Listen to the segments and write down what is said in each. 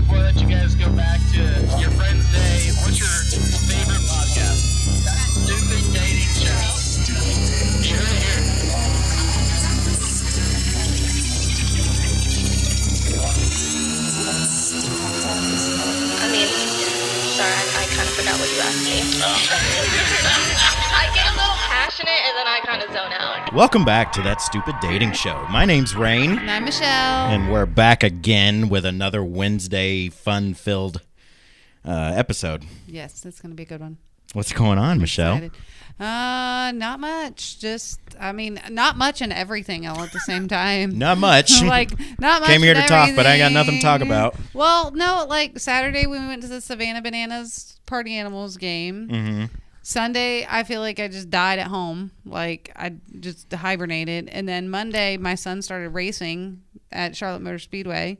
before I let you guys go back to your friend's day, what's your favorite podcast? That stupid dating show. You heard it here. I mean, sorry, I kind of forgot what you asked me. I get a little passionate and then I kind of zone out. Welcome back to That Stupid Dating Show. My name's Rain. And I'm Michelle. And we're back again with another Wednesday fun-filled episode. Yes, it's going to be a good one. What's going on, Michelle? Excited. Not much. Not much and everything all at the same time. Not much. Not much. Came here to talk, but I everything. got nothing to talk about. Well, no, Saturday we went to the Savannah Bananas Party Animals game. Mm-hmm. Sunday, I feel like I just died at home. I just hibernated. And then Monday, my son started racing at Charlotte Motor Speedway.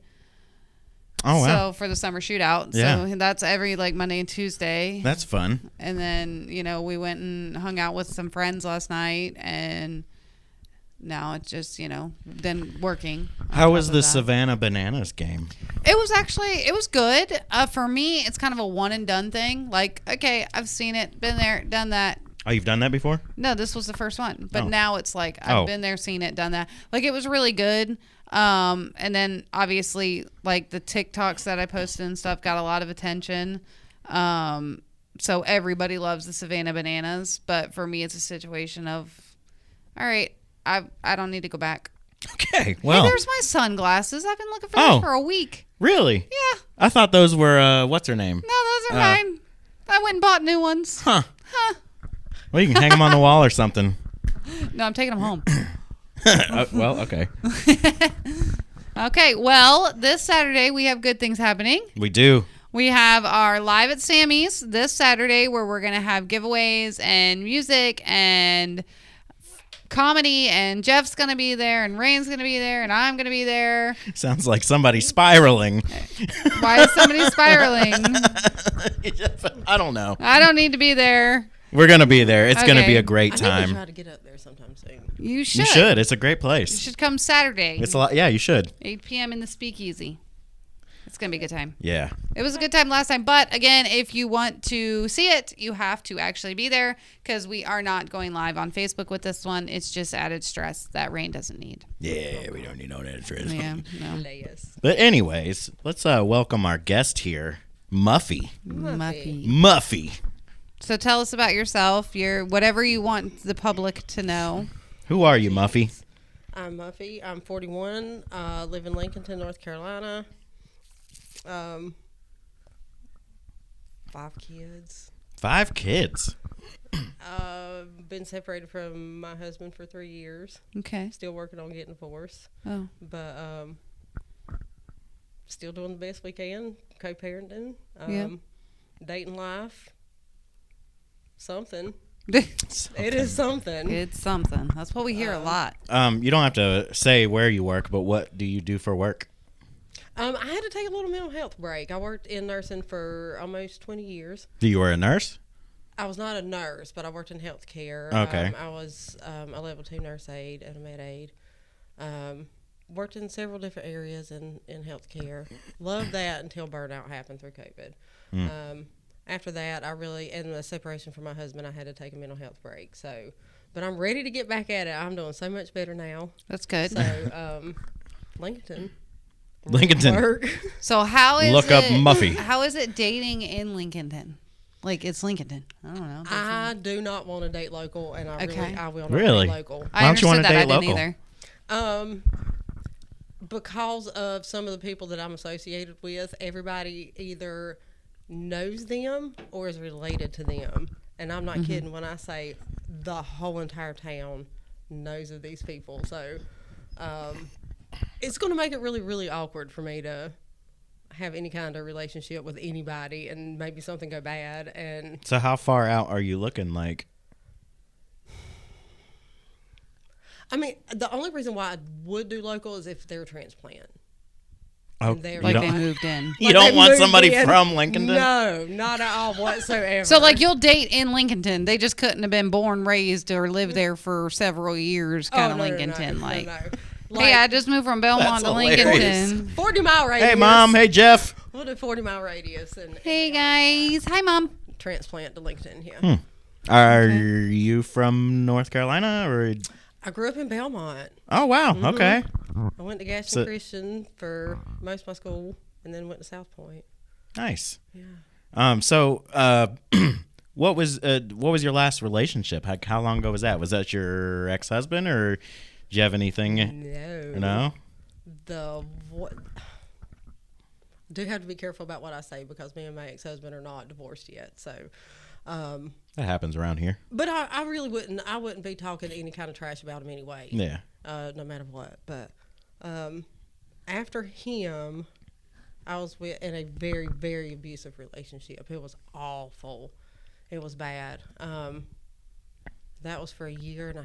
Oh, wow. So for the summer shootout. Yeah. So that's every Monday and Tuesday. That's fun. And then, we went and hung out with some friends last night. And now it's just, then working. How was the Savannah Bananas game? It was good. For me, it's kind of a one and done thing. Okay, I've seen it, been there, done that. Oh, you've done that before? No, this was the first one. But Oh. now it's I've been there, seen it, done that. It was really good. And then obviously the TikToks that I posted and stuff got a lot of attention. So everybody loves the Savannah Bananas. But for me, it's a situation of, all right, I don't need to go back. Okay, well. Hey, there's my sunglasses. I've been looking for those for a week. Really? Yeah. I thought those were, what's her name? No, those are mine. I went and bought new ones. Huh. Well, you can hang them on the wall or something. No, I'm taking them home. Well, okay. Okay, well, this Saturday we have good things happening. We do. We have our Live at Sammy's this Saturday where we're going to have giveaways and music and comedy, and Jeff's going to be there, and Rain's going to be there, and I'm going to be there. Sounds like somebody spiraling. Why is somebody spiraling? I don't know. I don't need to be there. We're going to be there. It's going to Okay. be a great I think we time. try to get up there sometime soon. You should. You should. It's a great You place. should come Saturday. It's a lot. Yeah, you should. 8 p.m. in the Speakeasy. It's going to be a good time. Yeah. It was a good time last time. But again, if you want to see it, you have to actually be there because we are not going live on Facebook with this one. It's just added stress that Rain doesn't need. Yeah, we don't need no interest. Yeah, no. But anyways, let's welcome our guest here, Muffy. Muffy. So tell us about yourself. Whatever you want the public to know. Who are you, Muffy? I'm Muffy. I'm 41. Live in Lincolnton, North Carolina. 5 kids. 5 kids. Been separated from my husband for 3 years. Okay. Still working on getting divorced. Oh. But still doing the best we can. Co-parenting. Yeah. Dating life. Something. It is something. It's something. That's what we hear a lot. You don't have to say where you work, but what do you do for work? I had to take a little mental health break. I worked in nursing for almost 20 years. You were a nurse? I was not a nurse, but I worked in healthcare. Okay. I was a level 2 nurse aide and a med aide. Worked in several different areas in healthcare. Loved that until burnout happened through COVID. After that, and the separation from my husband, I had to take a mental health break. So, but I'm ready to get back at it. I'm doing so much better now. That's good. So, Lincolnton. Lincolnton. So how is Look up Muffy. How is it dating in Lincolnton? It's Lincolnton. I don't know. I do not want to date local, and I will not Really? date local. I Why don't you want understood to that. date I didn't local? either. Because of some of the people that I'm associated with, everybody either knows them or is related to them. And I'm not kidding when I say the whole entire town knows of these people. So it's going to make it really, really awkward for me to have any kind of relationship with anybody and maybe something go bad. And So how far out are you looking like? I mean, the only reason why I would do local is if they're a transplant. Oh, They moved in. You don't want somebody from Lincolnton? No, not at all whatsoever. So you'll date in Lincolnton. They just couldn't have been born, raised, or lived there for several years, kind of Lincolnton. No. Hey, I just moved from Belmont to That's hilarious. Lincoln. 40-mile radius. Hey, Mom. Hey, Jeff. We'll do 40-mile radius and Hey guys. Hi, Mom. transplant to LinkedIn. Yeah. Are you from North Carolina or? I grew up in Belmont. Oh wow. Mm-hmm. Okay. I went to Gaston Christian for most of my school, and then went to South Point. Nice. Yeah. So, what was your last relationship? How long ago was that? Was that your ex-husband, or did you have anything? No. No. Do have to be careful about what I say because me and my ex-husband are not divorced yet. So, That happens around here. but I really wouldn't. I wouldn't be talking any kind of trash about him anyway. Yeah. No matter what. But after him, I was in a very, very abusive relationship. It was awful. It was bad. That was for 1.5 years,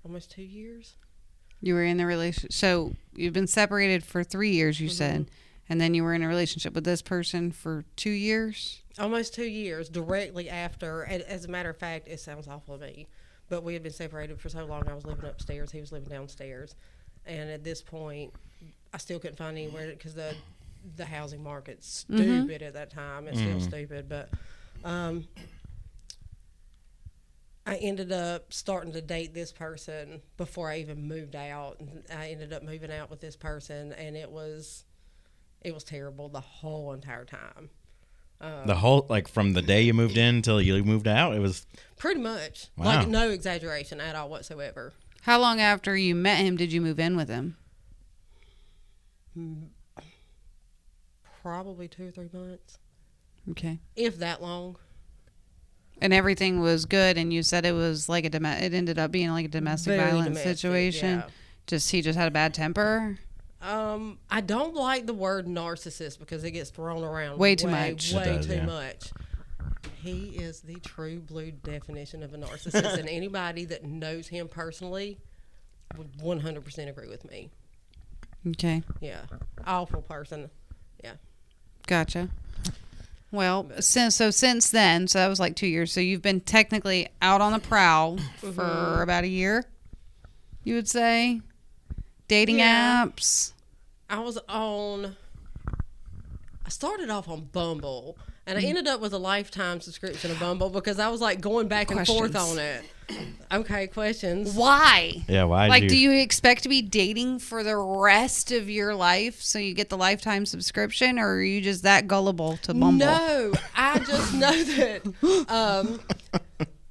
almost 2 years. You were in the relationship. So you've been separated for 3 years, you said. And then you were in a relationship with this person for 2 years? Almost 2 years, directly after. And as a matter of fact, it sounds awful to me, but we had been separated for so long. I was living upstairs. He was living downstairs. And at this point, I still couldn't find anywhere because the housing market's stupid at that time. It's still stupid. But I ended up starting to date this person before I even moved out. And I ended up moving out with this person, and it was terrible the whole entire time. The whole, like, from the day you moved in until you moved out, it was Pretty much. Wow. Like, no exaggeration at all whatsoever. How long after you met him did you move in with him? Probably 2 or 3 months, Okay. if that long. And everything was good, and you said it was like it ended up being like a domestic Very violence domestic, situation. yeah. He just had a bad temper. I don't like the word narcissist because it gets thrown around Way too much. Way It does, too yeah. much. He is the true blue definition of a narcissist, and anybody that knows him personally would 100% agree with me. Okay. Yeah, awful person. Yeah. Gotcha. Well, since then, so that was like 2 years. So you've been technically out on the prowl for about a year, you would say? Dating Yeah. apps? I started off on Bumble, and I ended up with a lifetime subscription of Bumble because I was like going back and forth Questions. on it. Okay, questions. Why? yeah. Why? Like, do you expect to be dating for the rest of your life so you get the lifetime subscription, or are you just that gullible to Bumble? No, I just know that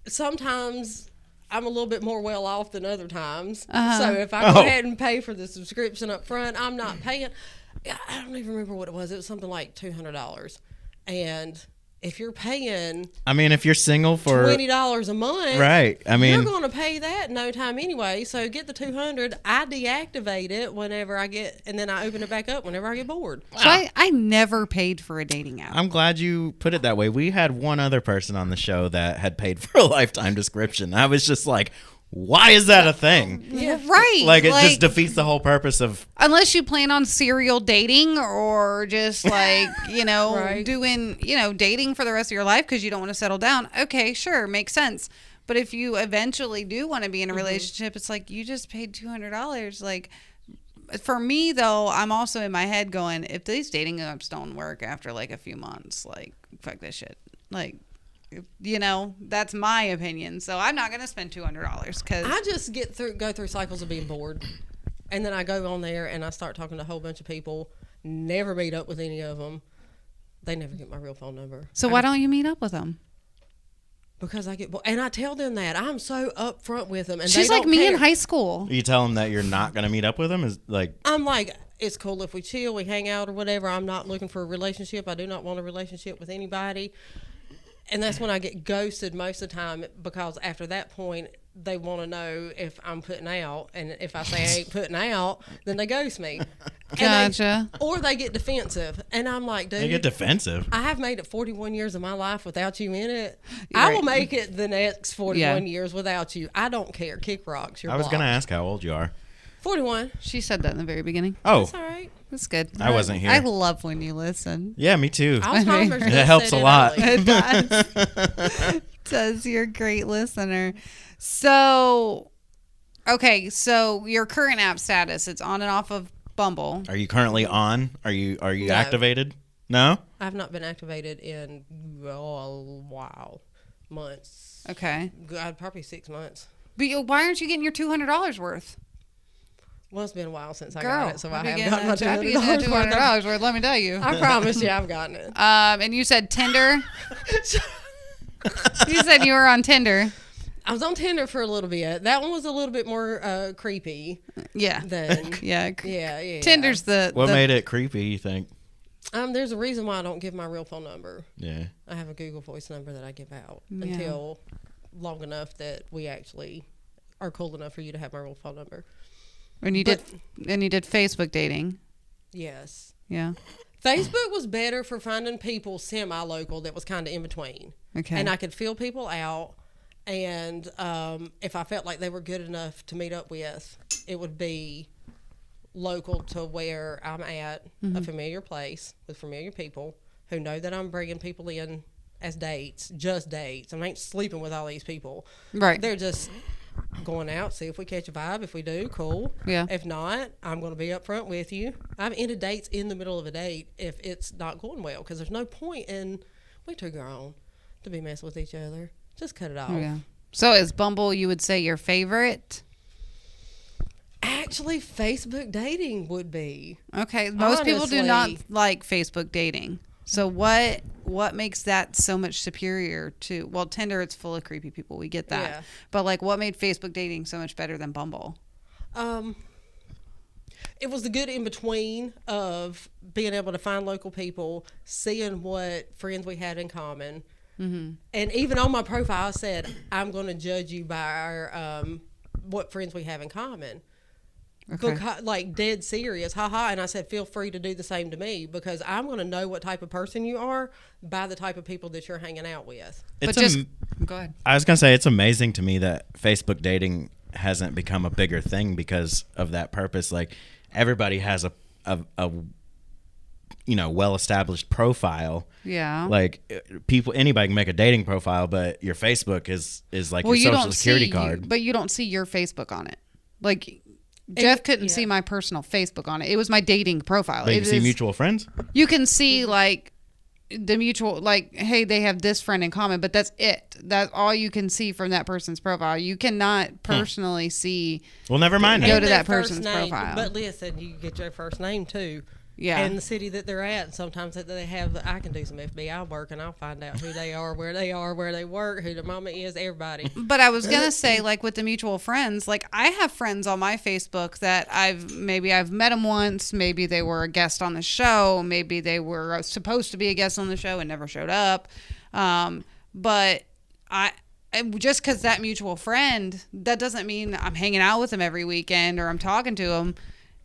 sometimes I'm a little bit more well off than other times. So if I go ahead and pay for the subscription up front, I'm not paying. I don't even remember what it was. It was something like $200. And if you're paying I mean, if you're single for $20 a month, right. I mean, you're going to pay that in no time anyway. So get the $200. I deactivate it whenever I get, and then I open it back up whenever I get bored. So I never paid for a dating app. I'm glad you put it that way. We had one other person on the show that had paid for a lifetime description. I was just like, why is that a thing? Yeah. Right. Like, it just defeats the whole purpose of. Unless you plan on serial dating or just like, Right. doing, dating for the rest of your life because you don't want to settle down. Okay, sure. Makes sense. But if you eventually do want to be in a relationship, it's like you just paid $200. Like, for me, though, I'm also in my head going, if these dating apps don't work after like a few months, like, fuck this shit. Like, that's my opinion. So I'm not going to spend $200 because I just go through cycles of being bored, and then I go on there and I start talking to a whole bunch of people. Never meet up with any of them. They never get my real phone number. So why don't you meet up with them? Because I get bored, and I tell them that I'm so upfront with them, and She's they like don't me care. in high school. You tell them that you're not going to meet up with them is like. I'm like, it's cool if we chill, we hang out or whatever. I'm not looking for a relationship. I do not want a relationship with anybody. And that's when I get ghosted most of the time because after that point, they want to know if I'm putting out. And if I say I ain't putting out, then they ghost me. Gotcha. Or they get defensive. And I'm like, dude. They get defensive. I have made it 41 years of my life without you in it. You're I right. will make it the next 41 years without you. I don't care. Kick rocks. You're I was going to blocked. ask how old you are. 41. She said that in the very beginning. Oh, That's all right. That's good. I wasn't here. I love when you listen. Yeah, me too. Alzheimer's It just helps set a in lot. early. It does. Does. You're a great listener. So, okay. So your current app status, it's on and off of Bumble. Are you currently on? Are you No. activated? No? I've not been activated in a while, months. Okay. God, probably 6 months. But why aren't you getting your $200 worth? Well, it's been a while since I Girl, got it, so I I'd be have getting gotten my that- I'd be getting that $200 worth. $200 worth, let me tell you. I promise you, I've gotten it. And you said Tinder? You said you were on Tinder. I was on Tinder for a little bit. That one was a little bit more creepy Yeah. than Yeah. yeah. Tinder's the... What the- made it creepy, you think? There's a reason why I don't give my real phone number. Yeah. I have a Google Voice number that I give out until long enough that we actually are cool enough for you to have my real phone number. And you did Facebook dating. Yes. Yeah. Facebook was better for finding people semi-local that was kind of in between. Okay. And I could feel people out. And if I felt like they were good enough to meet up with, it would be local to where I'm at, a familiar place with familiar people who know that I'm bringing people in as dates, just dates. I ain't sleeping with all these people. Right. They're just going out, see if we catch a vibe. If we do, cool. Yeah. If not, I'm going to be up front with you. I've ended dates in the middle of a date if it's not going well, because there's no point in, we too grown to be messing with each other. Just cut it off. Yeah. So is Bumble, you would say, your favorite? Actually, Facebook dating would be. Okay. Most people do not Honestly. like Facebook dating. So what makes that so much superior to, well, Tinder, it's full of creepy people. We get that. Yeah. But like, what made Facebook dating so much better than Bumble? It was the good in between of being able to find local people, seeing what friends we had in common. Mm-hmm. And even on my profile, I said, I'm going to judge you by our what friends we have in common. Okay. Because, like, dead serious, haha. And I said, feel free to do the same to me, because I'm going to know what type of person you are by the type of people that you're hanging out with. But It's just, go ahead. I was gonna say it's amazing to me that Facebook dating hasn't become a bigger thing because of that purpose. Like everybody has a well established profile. Yeah. Like anybody can make a dating profile, but your Facebook is like your social security card. But you don't see your Facebook on it. Like Jeff couldn't see my personal Facebook on it. It was my dating profile. But you It can see is- mutual friends. You can see like the mutual, like, hey, they have this friend in common, but that's it. That's all you can see from that person's profile. You cannot personally see. Well, never mind. Go it. to Their that first person's name. profile. But listen, you get your first name too. Yeah. And the city that they're at. And sometimes that they have, I can do some FBI work and I'll find out who they are, where they work, who their mama is, everybody. But I was gonna say, like with the mutual friends, like I have friends on my Facebook that I've met them once, maybe they were a guest on the show, maybe they were supposed to be a guest on the show and never showed up. But just because that mutual friend, that doesn't mean I'm hanging out with them every weekend or I'm talking to them.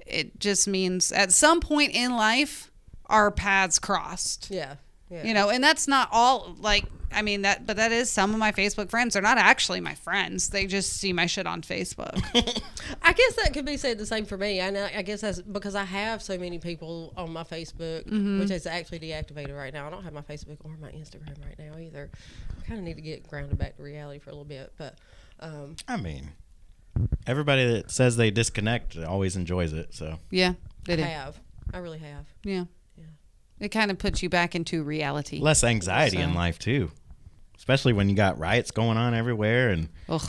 It just means at some point in life, our paths crossed. Yeah. Yeah. You know, and that's not all, like, I mean, but that is some of my Facebook friends. They're not actually my friends. They just see my shit on Facebook. I guess that could be said the same for me. And I guess that's because I have so many people on my Facebook, which is actually deactivated right now. I don't have my Facebook or my Instagram right now either. I kind of need to get grounded back to reality for a little bit. But I mean, everybody that says they disconnect always enjoys it. So Yeah, they do. I really have. Yeah. It kind of puts you back into reality. less anxiety in So- life too, especially when you got riots going on everywhere and. Ugh.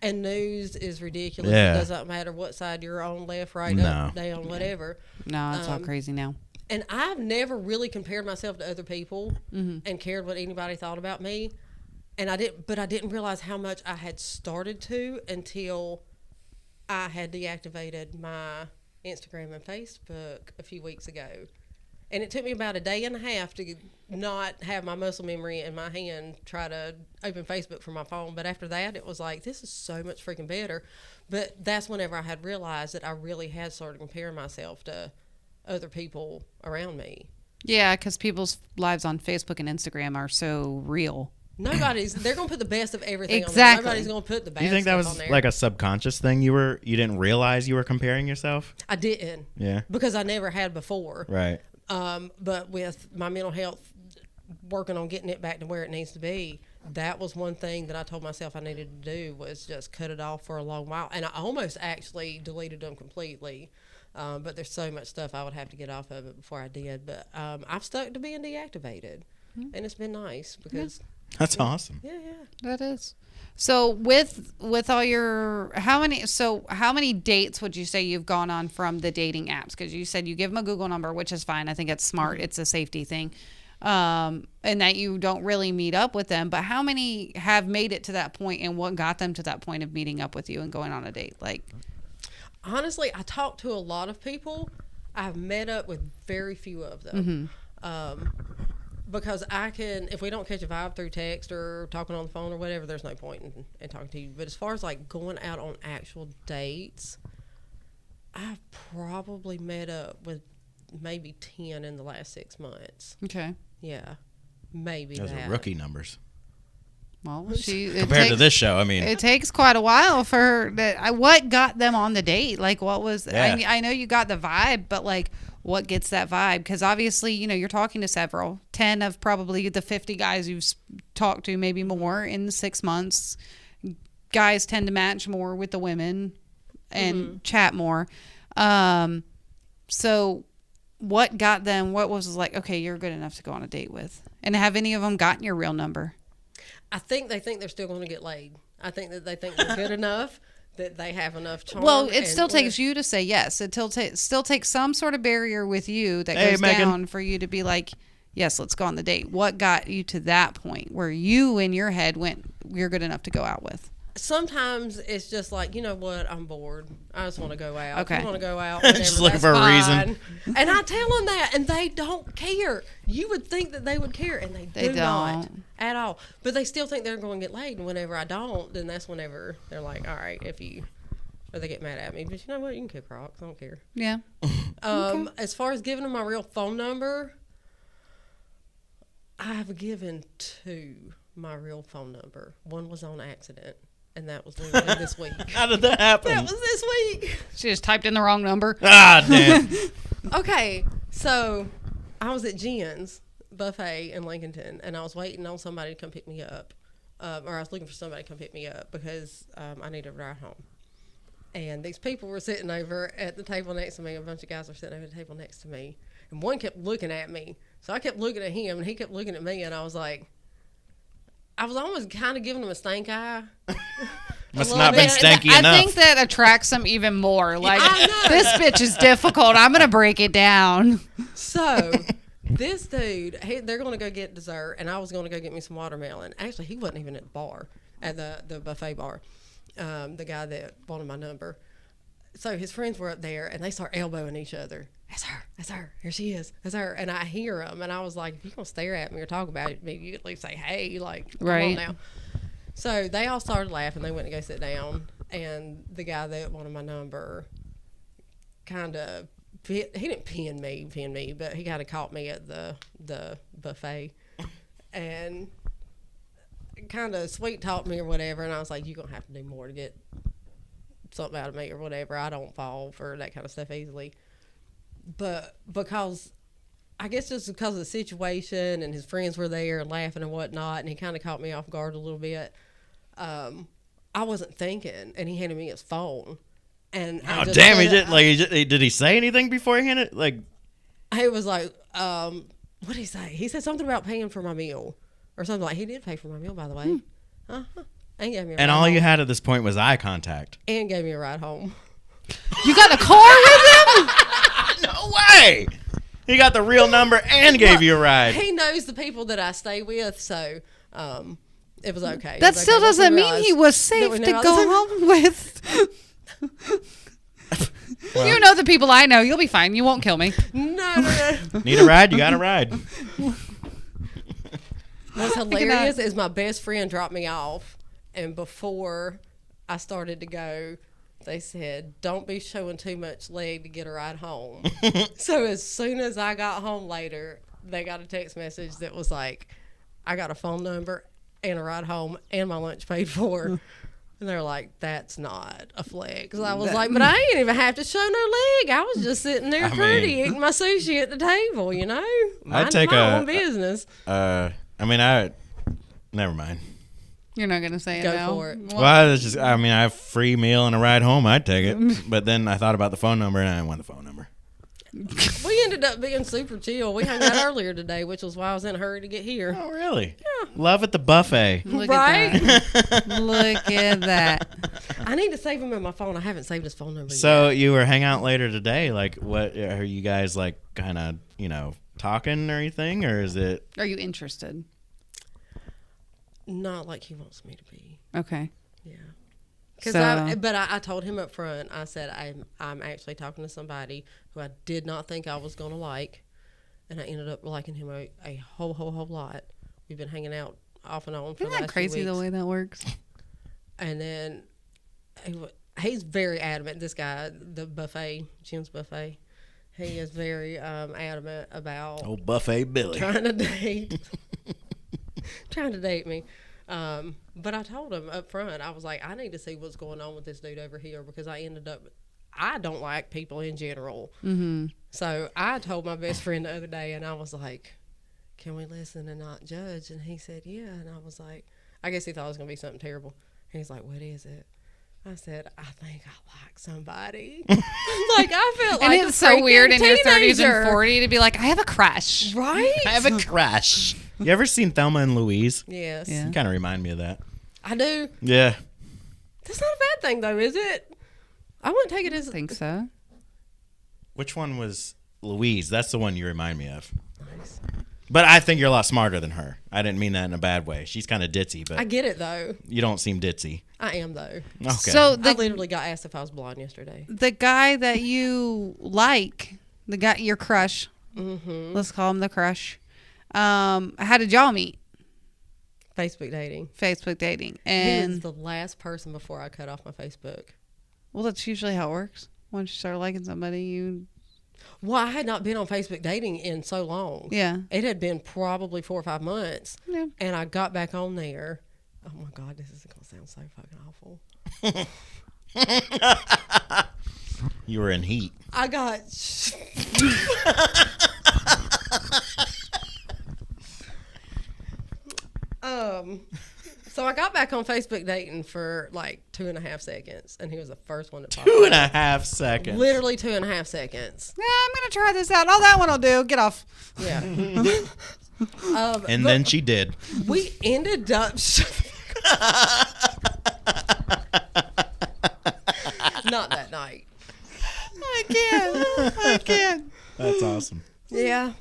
And news is ridiculous. Yeah. It doesn't matter what side you're on, left, right, No. up, down, whatever. No, it's all crazy now. And I've never really compared myself to other people and cared what anybody thought about me. And I didn't realize how much I had started to until I had deactivated my Instagram and Facebook a few weeks ago. And it took me about a day and a half to not have my muscle memory in my hand try to open Facebook from my phone. But after that, it was like, this is so much freaking better. But that's whenever I had realized that I really had started comparing myself to other people around me. Yeah, because people's lives on Facebook and Instagram are so real. They're going to put the best of everything on Exactly. there. Nobody's going to put the bad Do you think that stuff was on there. like a subconscious thing? You didn't realize you were comparing yourself? I didn't. Yeah. Because I never had before. Right. But with my mental health, working on getting it back to where it needs to be, that was one thing that I told myself I needed to do was just cut it off for a long while. And I almost actually deleted them completely. But there's so much stuff I would have to get off of it before I did. But I've stuck to being deactivated, and it's been nice because That's awesome. yeah. That is. So with all your how many dates would you say you've gone on from the dating apps? Because you said you give them a Google number, which is fine. I think it's smart. It's a safety thing, and that you don't really meet up with them. But how many have made it to that point, and what got them to that point of meeting up with you and going on a date? Like, Honestly, I talked to a lot of people. I've met up with very few of them. Because if we don't catch a vibe through text or talking on the phone or whatever, there's no point in talking to you. But as far as like going out on actual dates, I've probably met up with maybe 10 in the last 6 months. okay, Yeah, maybe Those that. are rookie numbers. well, Compared to this show, I mean. it takes quite a while for her. What got them on the date? Like, what was? Yeah. I know you got the vibe, but like, what gets that vibe? Because obviously, you're talking to several, 10 of probably the 50 guys you've talked to, maybe more in 6 months. Guys tend to match more with the women and chat more. So, what got them? What was like? Okay, you're good enough to go on a date with. And have any of them gotten your real number? I think they think they're still going to get laid. I think that they think they're good enough that they have enough charm. Well, it and- still takes you to say yes. It still takes some sort of barrier with you that Hey, goes Megan. down for you to be like, yes, let's go on the date. What got you to that point where you in your head went, you're good enough to go out with? Sometimes it's just like, you know what, I'm bored. I just want to go out. Okay. If you want to go out, whatever, Just looking that's for a fine. reason. And I tell them that, and they don't care. You would think that they would care, and they do not don't. at all. But they still think they're going to get laid, and whenever I don't, then that's whenever they're like, all right, or they get mad at me. But you know what, you can kick rocks. I don't care. Yeah. As far as giving them my real phone number, I have given 2 my real phone number. One was on accident, and that was literally this week. How did that happen? That was this week. She just typed in the wrong number. Ah, damn. Okay, so I was at Jen's buffet in Lincolnton, and I was waiting on somebody to come pick me up, or I was looking for somebody to come pick me up because I needed a ride home. And these people were sitting over at the table next to me. A bunch of guys were sitting over at the table next to me, and one kept looking at me. So I kept looking at him, and he kept looking at me, and I was like, I was almost kind of giving him a stank eye. Must little not been bit. stanky I enough. think that attracts them even more. Like, I know. this bitch is difficult. I'm going to break it down. So this dude, they're going to go get dessert, and I was going to go get me some watermelon. Actually, he wasn't even at the bar, at the buffet bar, the guy that wanted my number. So his friends were up there, and they start elbowing each other. That's her, here she is, that's her. And I hear them, and I was like, if you're going to stare at me or talk about me, you at least say, hey, like, come Right. on now. So they all started laughing. They went to go sit down, and the guy that wanted my number kind of, he didn't pin me, but he kind of caught me at the buffet and kind of sweet talked me or whatever. And I was like, you're going to have to do more to get something out of me or whatever. I don't fall for that kind of stuff easily. But because, I guess just because of the situation and his friends were there and laughing and whatnot, and he kind of caught me off guard a little bit, I wasn't thinking, and he handed me his phone. And I Oh, just damn. said- Did he say anything before he handed it? Like, He was like, what did he say? He said something about paying for my meal or something. Like, he did pay for my meal, by the way. Uh-huh. And gave me a and ride all home. you had at this point was eye contact. And gave me a ride home. You got a car with him? No way. He got the real number and gave you a ride. He knows the people that I stay with, so it was okay. It That was still okay. Once we doesn't mean realized he was that safe we to knew I go was- home with. You know the people I know. You'll be fine. You won't kill me. No. Need a ride? You got a ride. What's hilarious is my best friend dropped me off, and before I started to go, they said, don't be showing too much leg to get a ride home. So as soon as I got home later, they got a text message that was like, I got a phone number and a ride home and my lunch paid for. And they're like, that's not a flex. I was like, but I ain't even have to show no leg. I was just sitting there pretty, eating my sushi at the table, you know? Minding take my a- own business. Never mind. You're not gonna say it Go now. for it. Well, I mean, I have free meal and a ride home. I'd take it. But then I thought about the phone number, and I didn't want the phone number. We ended up being super chill. We hung out earlier today, which was why I was in a hurry to get here. Oh, really? Yeah. Love at the buffet. Look Right? at that. Look at that. I need to save him in my phone. I haven't saved his phone number So yet. you were hanging out later today. Like, what are you guys like? Kind of, talking or anything, or is it? Are you interested? Not like he wants me to be. Okay. Yeah. Because So- I told him up front. I said I'm actually talking to somebody who I did not think I was gonna like, and I ended up liking him a whole lot. We've been hanging out off and on for Isn't the that last crazy few the weeks. way that works? And then he's very adamant. This guy, the buffet, Jim's buffet, he is very adamant about Oh, buffet Billy. trying to date, me. But I told him up front, I was like, I need to see what's going on with this dude over here because I don't like people in general. Mm-hmm. So I told my best friend the other day, and I was like, can we listen and not judge? And he said, yeah. And I was like, I guess he thought it was going to be something terrible. And he's like, what is it? I said, I think I like somebody. Like, I felt And like it's a so weird in freaking your 30s teenager. and 40 to be like, I have a crush. Right? I have a crush. You ever seen Thelma and Louise? Yes. Yeah. You kind of remind me of that. I do. Yeah. That's not a bad thing, though, is it? I wouldn't take it as I think so. Which one was Louise? That's the one you remind me of. Nice. But I think you're a lot smarter than her. I didn't mean that in a bad way. She's kind of ditzy, but I get it, though. you don't seem ditzy. I am, though. Okay. So I literally got asked if I was blonde yesterday. the guy that you like, the guy, your crush, Mm-hmm. let's call him the crush. How did y'all meet? Facebook dating. Facebook dating. He And was the last person before I cut off my Facebook. well, that's usually how it works. Once you start liking somebody, you Well, I had not been on Facebook dating in so long. yeah. It had been probably 4 or 5 months. Yeah. And I got back on there. Oh, my God, this is going to sound so fucking awful. You were in heat. I got... So I got back on Facebook dating for like 2.5 seconds, and he was the first one to pop up. 2.5 seconds. Literally 2.5 seconds. Yeah, I'm gonna try this out. Oh, that one will do. Get off. Yeah. And but then she did. we ended up. Not that night. I can't. That's awesome. Yeah.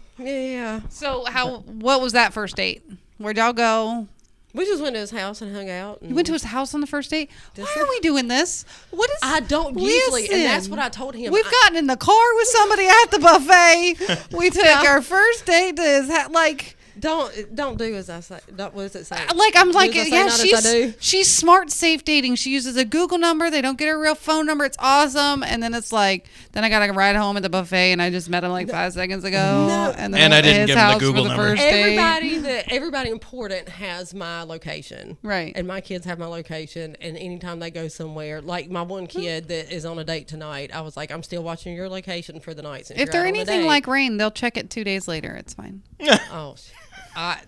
So what was that first date? Where'd y'all go? We just went to his house and hung out. You went to his house on the first date? Why Just- are we doing this? What is I don't usually, and that's Listen. what I told him. We've gotten in the car with somebody at the buffet. We took Yeah. our first date to his house. Don't do as I say. What does it say? I'm Do like, as I say, yeah, not as I do. she's smart, safe dating. She uses a Google number. They don't get her real phone number. It's awesome. And then it's like, then I got to ride home at the buffet, and I just met him like 5 seconds ago. No. And And I went to didn't his give him the house for Google number. first date. Everybody important has my location. Right. And my kids have my location, and anytime they go somewhere, like my one kid that is on a date tonight, I was like, I'm still watching your location for the night. Since If you're they're out on a anything date. like Rain, they'll check it 2 days later. It's fine. Oh,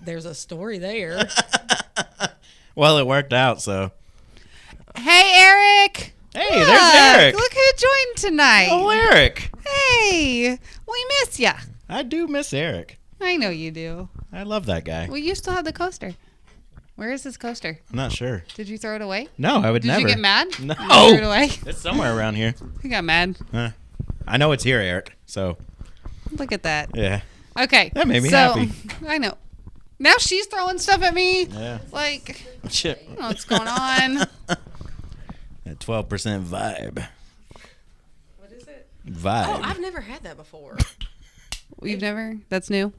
there's a story there. Well, it worked out, so. Hey, Eric. Hey, there's Eric. Look who joined tonight. Oh, Eric. Hey, we miss ya. I do miss Eric. I know you do. I love that guy. Well, you still have the coaster. Where is this coaster? I'm not sure. Did you throw it away? No, I would Did never. you get mad? No. You threw it away? It's somewhere around here. You got mad. I know it's here, Eric. So, Look at that. yeah. Okay. That made me so, happy. I know. Now she's throwing stuff at me. Yeah. Like, Shit. I don't know what's going on. That 12% vibe. What is it? Vibe. Oh, I've never had that before. You've never? That's new?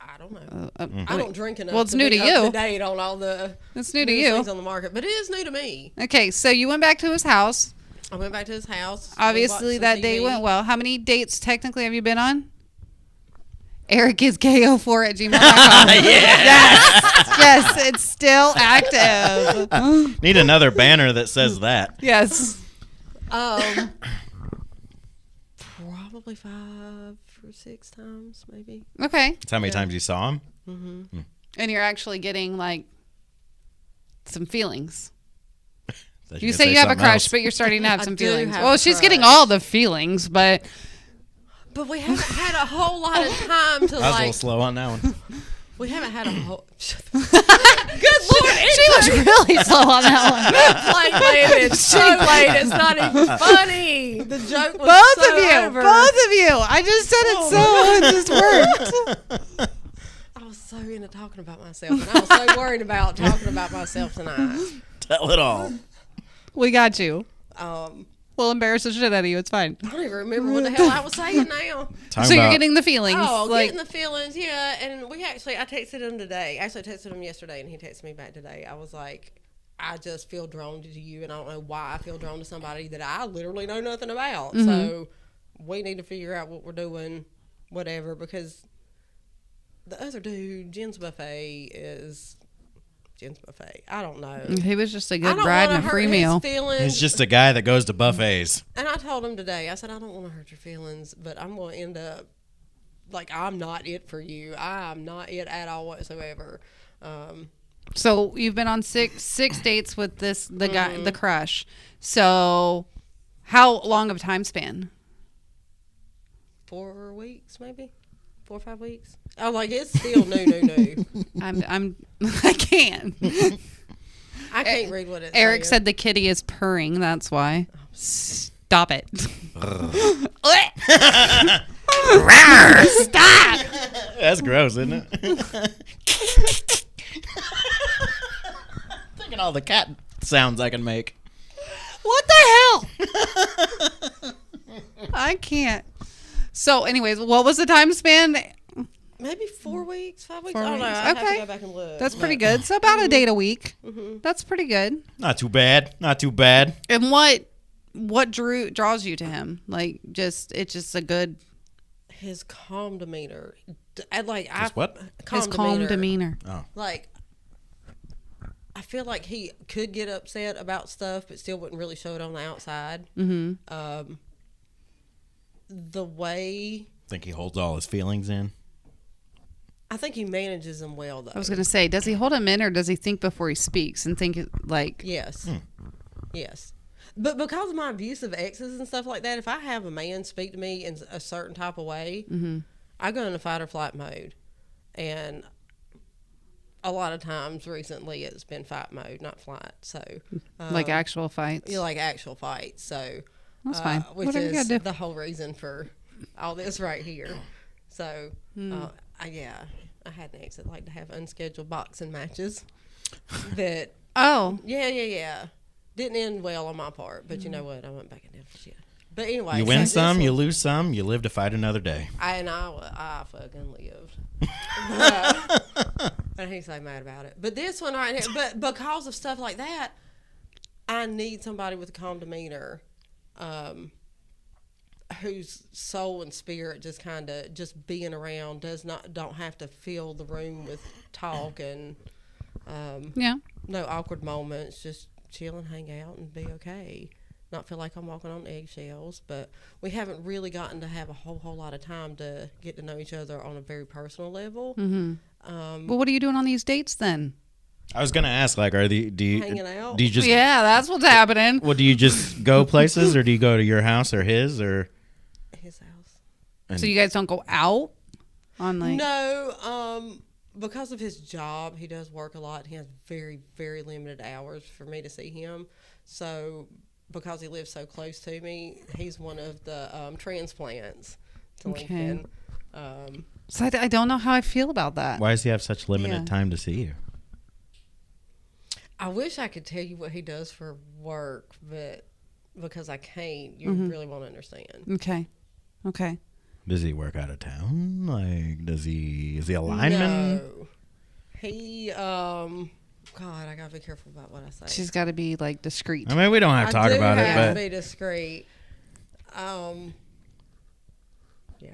I don't know. Mm. I don't drink enough. Well, it's new be to up you. date on all the It's new to newest you. things on the market, but it is new to me. Okay, so you went back to his house. I went back to his house. We Obviously, watched that some day TV. went well. How many dates technically have you been on? Eric is KO4@gmail.com. Yes, it's still active. Need another banner that says that. Yes. Probably 5 or 6 times, maybe. Okay. That's how many times you saw him? And you're actually getting like some feelings. Thought You were say gonna you have a something crush, else. but you're starting to have I some do feelings. have Well, a she's getting crush. all the feelings, but But we haven't had a whole lot of time to I was a little like. slow on that one. We haven't had a whole. Good Lord, she was really slow on that one. like, wait, it's so late. It's not even funny. The joke was Both so of you. over. Both of you. I just said it so it just worked. I was so into talking about myself, and I was so worried about talking about myself tonight. Tell it all. We got you. Um, We'll embarrass the shit out of you. It's fine. I don't even remember what the hell I was saying now. Talking So you're about- getting the feelings. Oh, like, getting the feelings, yeah. And I texted him today. Actually, I texted him yesterday, and he texted me back today. I was like, I just feel drawn to you, and I don't know why I feel drawn to somebody that I literally know nothing about. Mm-hmm. So we need to figure out what we're doing, whatever, because the other dude, Jen's Buffet. I don't know. he was just a I good don't bride wanna and a hurt free his meal. feelings. He's just a guy that goes to buffets. And I told him today, I said, I don't want to hurt your feelings, but I'm going to end up like, I'm not it for you. I'm not it at all whatsoever. So you've been on six dates with the guy, the crush. So how long of a time span? 4 weeks, maybe 4 or 5 weeks. Oh, like it's still new. I can't. I can't read what it Eric said. said the kitty is purring. That's why. Stop it. Stop. That's gross, isn't it? Thinking all the cat sounds I can make. What the hell? I can't. So, anyways, what was the time span? Maybe 4 weeks, 5 weeks. 4 I don't know. weeks. I have Okay. to go back and look. That's pretty good. So about a date a week. That's pretty good. Not too bad. Not too bad. And what draws you to him? Like, it's just a good His calm demeanor. His what? his calm demeanor. Oh. Like, I feel like he could get upset about stuff, but still wouldn't really show it on the outside. Mm-hmm. The way Think he holds all his feelings in? I think he manages them well, though. I was gonna say, does he hold him in, or does he think before he speaks and think like? Yes. Yes. But because of my abusive exes and stuff like that, if I have a man speak to me in a certain type of way, I go into fight or flight mode. And a lot of times recently it's been fight mode, not flight. So, Like actual fights. like actual fights. So, That's fine. Which Whatever you is gotta do. the whole reason for all this right here. So, I had an ex that liked to have unscheduled boxing matches. That Oh, yeah. Didn't end well on my part, but you know what? I went back and did shit. But anyway, You so win this some, one- you lose some, you live to fight another day. I fucking lived. And he's so mad about it. But this one right here, but because of stuff like that, I need somebody with a calm demeanor, whose soul and spirit just kind of just being around don't have to fill the room with talk and yeah. no awkward moments. Just chill and hang out and be okay. Not feel like I'm walking on eggshells, but we haven't really gotten to have a whole lot of time to get to know each other on a very personal level. Well, what are you doing on these dates then? I was gonna ask, like, do you Hanging out. Do you just Yeah, that's what's happening. Well, do you just go places, or do you go to your house or his, or? His house. So you guys don't go out on like? No, because of his job, he does work a lot. He has very, very limited hours for me to see him. So because he lives so close to me, he's one of the transplants to Okay. Lincoln. So I don't know how I feel about that. Why does he have such limited Yeah. time to see you? I wish I could tell you what he does for work, but because I can't, you Mm-hmm. really won't understand. Okay. Does he work out of town? Like, is he a lineman? No. He, God, I gotta be careful about what I say. She's got to be like discreet. I mean, we don't have to talk do about it, have to but be discreet. Yeah.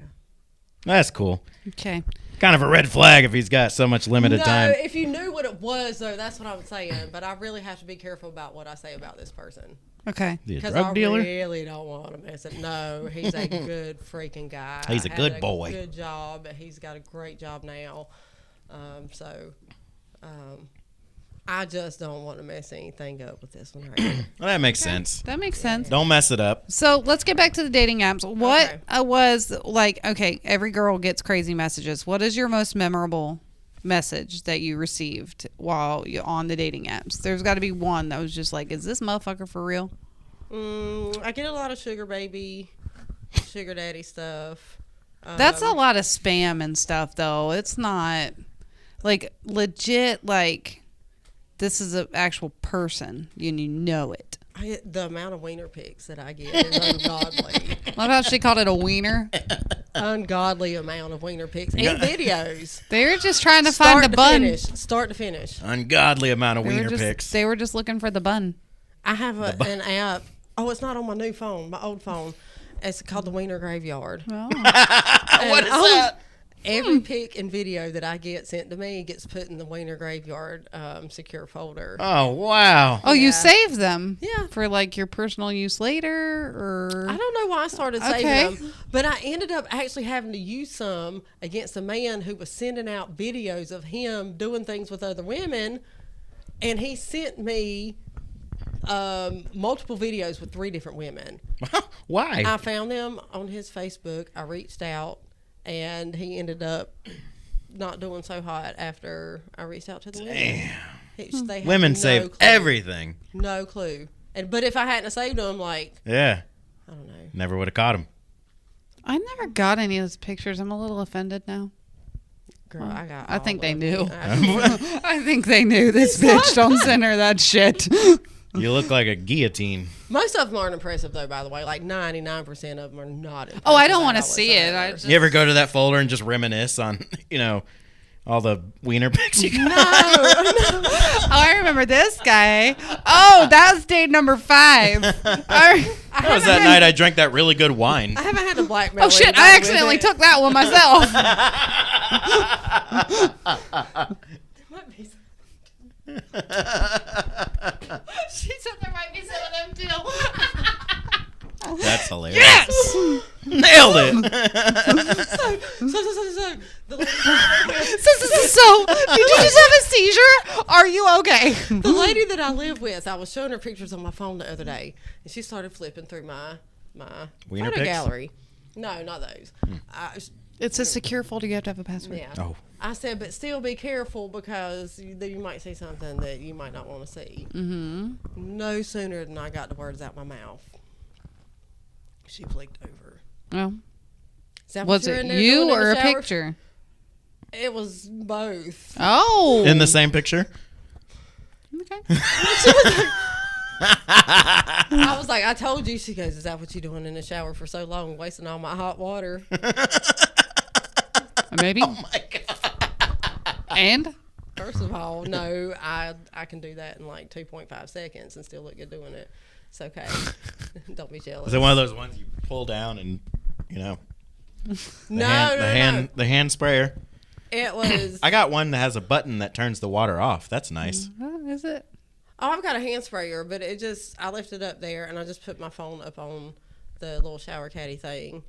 that's cool. Okay. Kind of a red flag if he's got so much limited No, time. if you knew what it was, though, that's what I'm saying. But I really have to be careful about what I say about this person. Okay. Is he a Because drug I dealer? really don't want to mess it. No, he's a good freaking guy. He's a Had good boy. Good job. He's got a great job now. I just don't want to mess anything up with this one right here. Well, that makes sense. That makes sense. Don't mess it up. So let's get back to the dating apps. What Okay. was like? Okay, every girl gets crazy messages. What is your most memorable message that you received while you're on the dating apps? There's got to be one that was just like, "Is this motherfucker for real?" I get a lot of sugar baby, sugar daddy stuff. That's a lot of spam and stuff, though. It's not like legit. Like this is an actual person, and you know it. The amount of wiener pics that I get is ungodly. Love how she called it a wiener. Ungodly amount of wiener pics and videos. They were just trying to find a bun. Start to finish. Ungodly amount of wiener just, pics. They were just looking for the bun. I have an app. Oh, it's not on my new phone, my old phone. It's called the Wiener Graveyard. Oh. What is that? Every pic and video that I get sent to me gets put in the Wiener Graveyard secure folder. Oh, wow. Oh, you Yeah. save them? Yeah. For like your personal use later, or I don't know why I started Okay. saving them, but I ended up actually having to use some against a man who was sending out videos of him doing things with other women, and he sent me multiple videos with 3 different women. Why? I found them on his Facebook. I reached out, and he ended up not doing so hot after I reached out to the women. They had Women no save clue. everything. No clue. But if I hadn't saved them, like, Yeah. I don't know. Never would have caught him. I never got any of those pictures. I'm a little offended now. Girl, I got. I think all they of knew. it. I think they knew this bitch don't send her that shit. You look like a guillotine. Most of them aren't impressive, though. By the way, like 99% of them are not. Oh, I impressive don't want to at all see it. I whatsoever. just, You ever go to that folder and just reminisce on, all the wiener pics you got? oh, I remember this guy. Oh, that was date number 5. That was that night I drank that really good wine. I haven't had to blackmail. Oh shit! anybody I with accidentally it. took that one myself. Might be some- She said there might be some of them too. That's hilarious. Yes. Nailed it. So, the lady, So, did you just have a seizure? Are you okay? the lady that I live with, I was showing her pictures on my phone the other day, and she started flipping through my Wiener photo pics? gallery. No, not those. It's a secure folder. You have to have a password. Yeah. Oh. I said, but still be careful because you might see something that you might not want to see. Mm-hmm. No sooner than I got the words out my mouth, she flicked over. Well, Is that what was you're it in there you doing in or the a shower? picture? It was both. Oh. In the same picture? Okay. I was like, I told you. She goes, is that what you doing in the shower for so long, wasting all my hot water? Maybe. Oh my God. And First of all, no, I can do that in like 2.5 seconds and still look good doing it. It's okay. Don't be jealous. Is it one of those ones you pull down and, the No, hand, the hand sprayer? It was. I got one that has a button that turns the water off. That's nice. is it? Oh, I've got a hand sprayer, but I left it up there and I just put my phone up on the little shower caddy thing.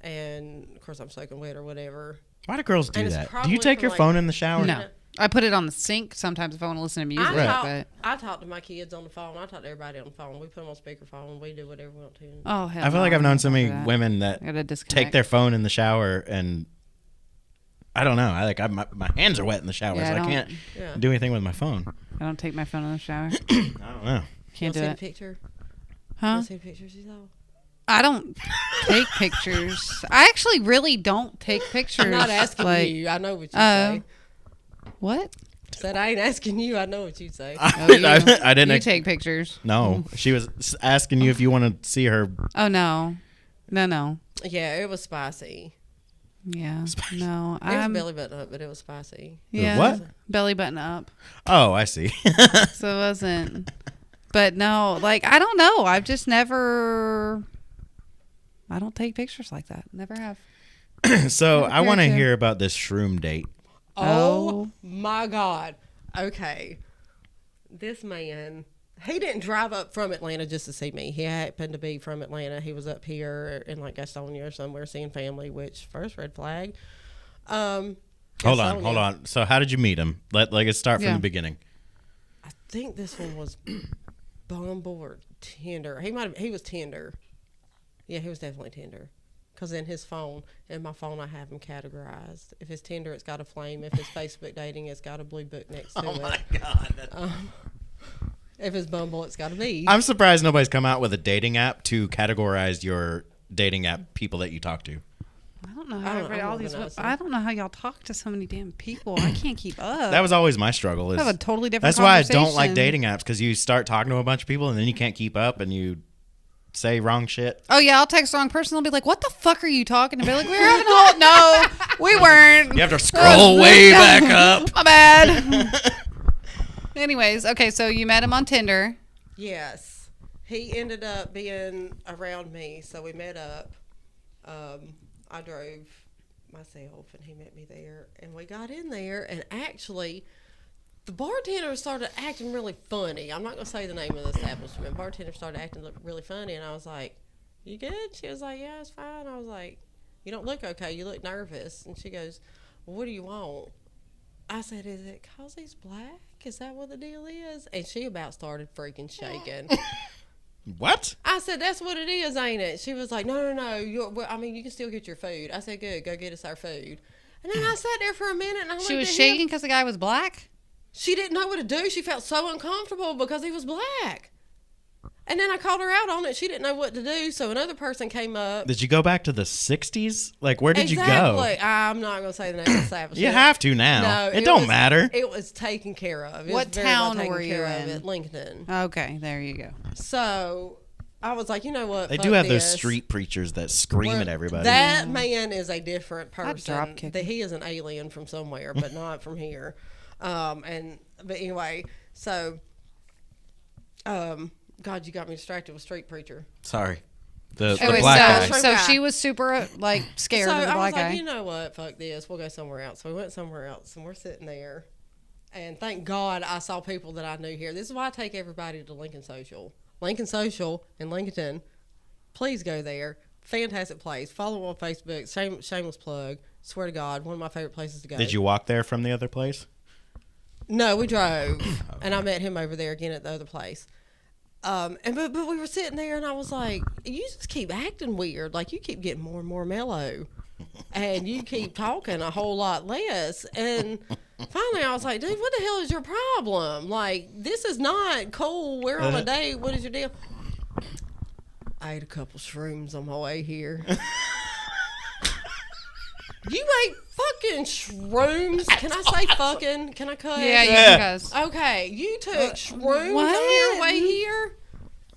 And of course, I'm soaking wet or whatever. Why do girls do And it's that? Do probably you take for, your like- phone in the shower? No. I put it on the sink sometimes if I want to listen to music. Right. I talk to my kids on the phone. I talk to everybody on the phone. We put them on speakerphone. We do whatever we want to. Oh hell! I feel like I've known so many women that I gotta disconnect. take their phone in the shower and I don't know. My hands are wet in the shower, Yeah, so I I don't- can't Yeah. do anything with my phone. I don't take my phone in the shower. I don't know. Can't do see the it. picture? Huh? See the picture she saw? I don't take pictures. I actually really don't take pictures. I'm not asking like, you. I know what you Oh. say. What? Said I ain't asking you. I know what you say. Oh, you, I didn't. you take pictures. No, she was asking you if you want to see her. Oh no, no. Yeah, it was spicy. Yeah, no. It was I'm belly button up, but it was spicy. yeah. What? Belly button up. Oh, I see. So it wasn't. But no, like I don't know. I've just never. I don't take pictures like that. Never have. So Never I want to cared to. hear about this shroom date. Oh my God. Okay. This man, he didn't drive up from Atlanta just to see me. He happened to be from Atlanta. He was up here in like Gastonia or somewhere seeing family, which first red flag. Hold on. So how did you meet him? Let's start from Yeah. the beginning. I think this one was Bumble or Tinder. He was Tinder. Yeah, he was definitely Tinder. Because in his phone, in my phone, I have him categorized. If it's Tinder, it's got a flame. If it's Facebook dating, it's got a blue book next to it. Oh my God. If it's Bumble, it's got a V. I'm surprised nobody's come out with a dating app to categorize your dating app people that you talk to. I don't know how I don't know how y'all talk to so many damn people. I can't keep up. That was always my struggle. I have a totally different That's why I don't like conversation. dating apps, because you start talking to a bunch of people and then you can't keep up and you say wrong shit. Oh yeah, I'll text the wrong person. They'll be like, "What the fuck are you talking to?" Be like, "We were having a whole no, we weren't." You have to scroll way back up. My bad. Anyways, okay, so you met him on Tinder. Yes. He ended up being around me, so we met up. I drove myself, and he met me there, and we got in there, and actually, the bartender started acting really funny. I'm not going to say the name of the establishment. Bartender started acting really funny, and I was like, "You good?" She was like, "Yeah, it's fine." I was like, "You don't look okay. You look nervous." And she goes, "Well, what do you want?" I said, "Is it 'cause he's black? Is that what the deal is?" And she about started freaking shaking. What? I said, "That's what it is, ain't it?" She was like, No. You can still get your food." I said, "Good, go get us our food." And then I sat there for a minute, and I She looked was at shaking him. because the guy was black. She didn't know what to do. She felt so uncomfortable because he was black. And then I called her out on it. She didn't know what to do, so another person came up. Did you go back to the 60s? Like, where did you go? Exactly. I'm not going to say the name of the establishment. You have to now. No, it don't was, matter. It was taken care of. It What was very well town taken were you care of in? at Lincoln. Okay, there you go. So I was like, you know what? They fuck do have this. those street preachers that scream Well, at everybody. That man is a different I'd person. drop kick That he is an alien from somewhere, but not from here. But anyway, so God, you got me distracted with street preacher. Sorry. The Anyway, black so, guy. so guy. she was super like scared So of the I was black like, guy. you know what? Fuck this. We'll go somewhere else. So we went somewhere else, and we're sitting there. And thank God I saw people that I knew here. This is why I take everybody to Lincoln Social. Lincoln Social in Lincoln. Please go there. Fantastic place. Follow on Facebook. Shameless plug. Swear to God, one of my favorite places to go. Did you walk there from the other place? No, we drove, and I met him over there again at the other place. But we were sitting there, and I was like, "You just keep acting weird. Like you keep getting more and more mellow, and you keep talking a whole lot less." And finally, I was like, "Dude, what the hell is your problem? Like this is not cool. We're on a date. What is your deal?" I ate a couple shrooms on my way here. You ate fucking shrooms? Can I say fucking? Can I cuss? Yeah, you can cuss. Okay, you took shrooms what? on your way here?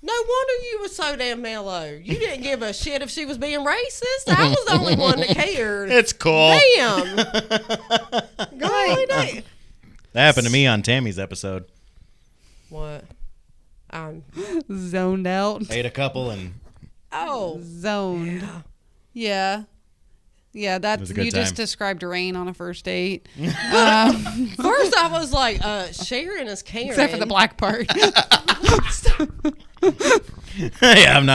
No wonder you were so damn mellow. You didn't give a shit if she was being racist. I was the only one that cared. It's cool. Damn. Golly, damn. That happened to me on Tammy's episode. What? Zoned out. Ate a couple and Zoned. Yeah. Yeah, that was a good you just time. described rain on a first date. First I was like, Sharon is Karen. Except for the black part. hey, I'm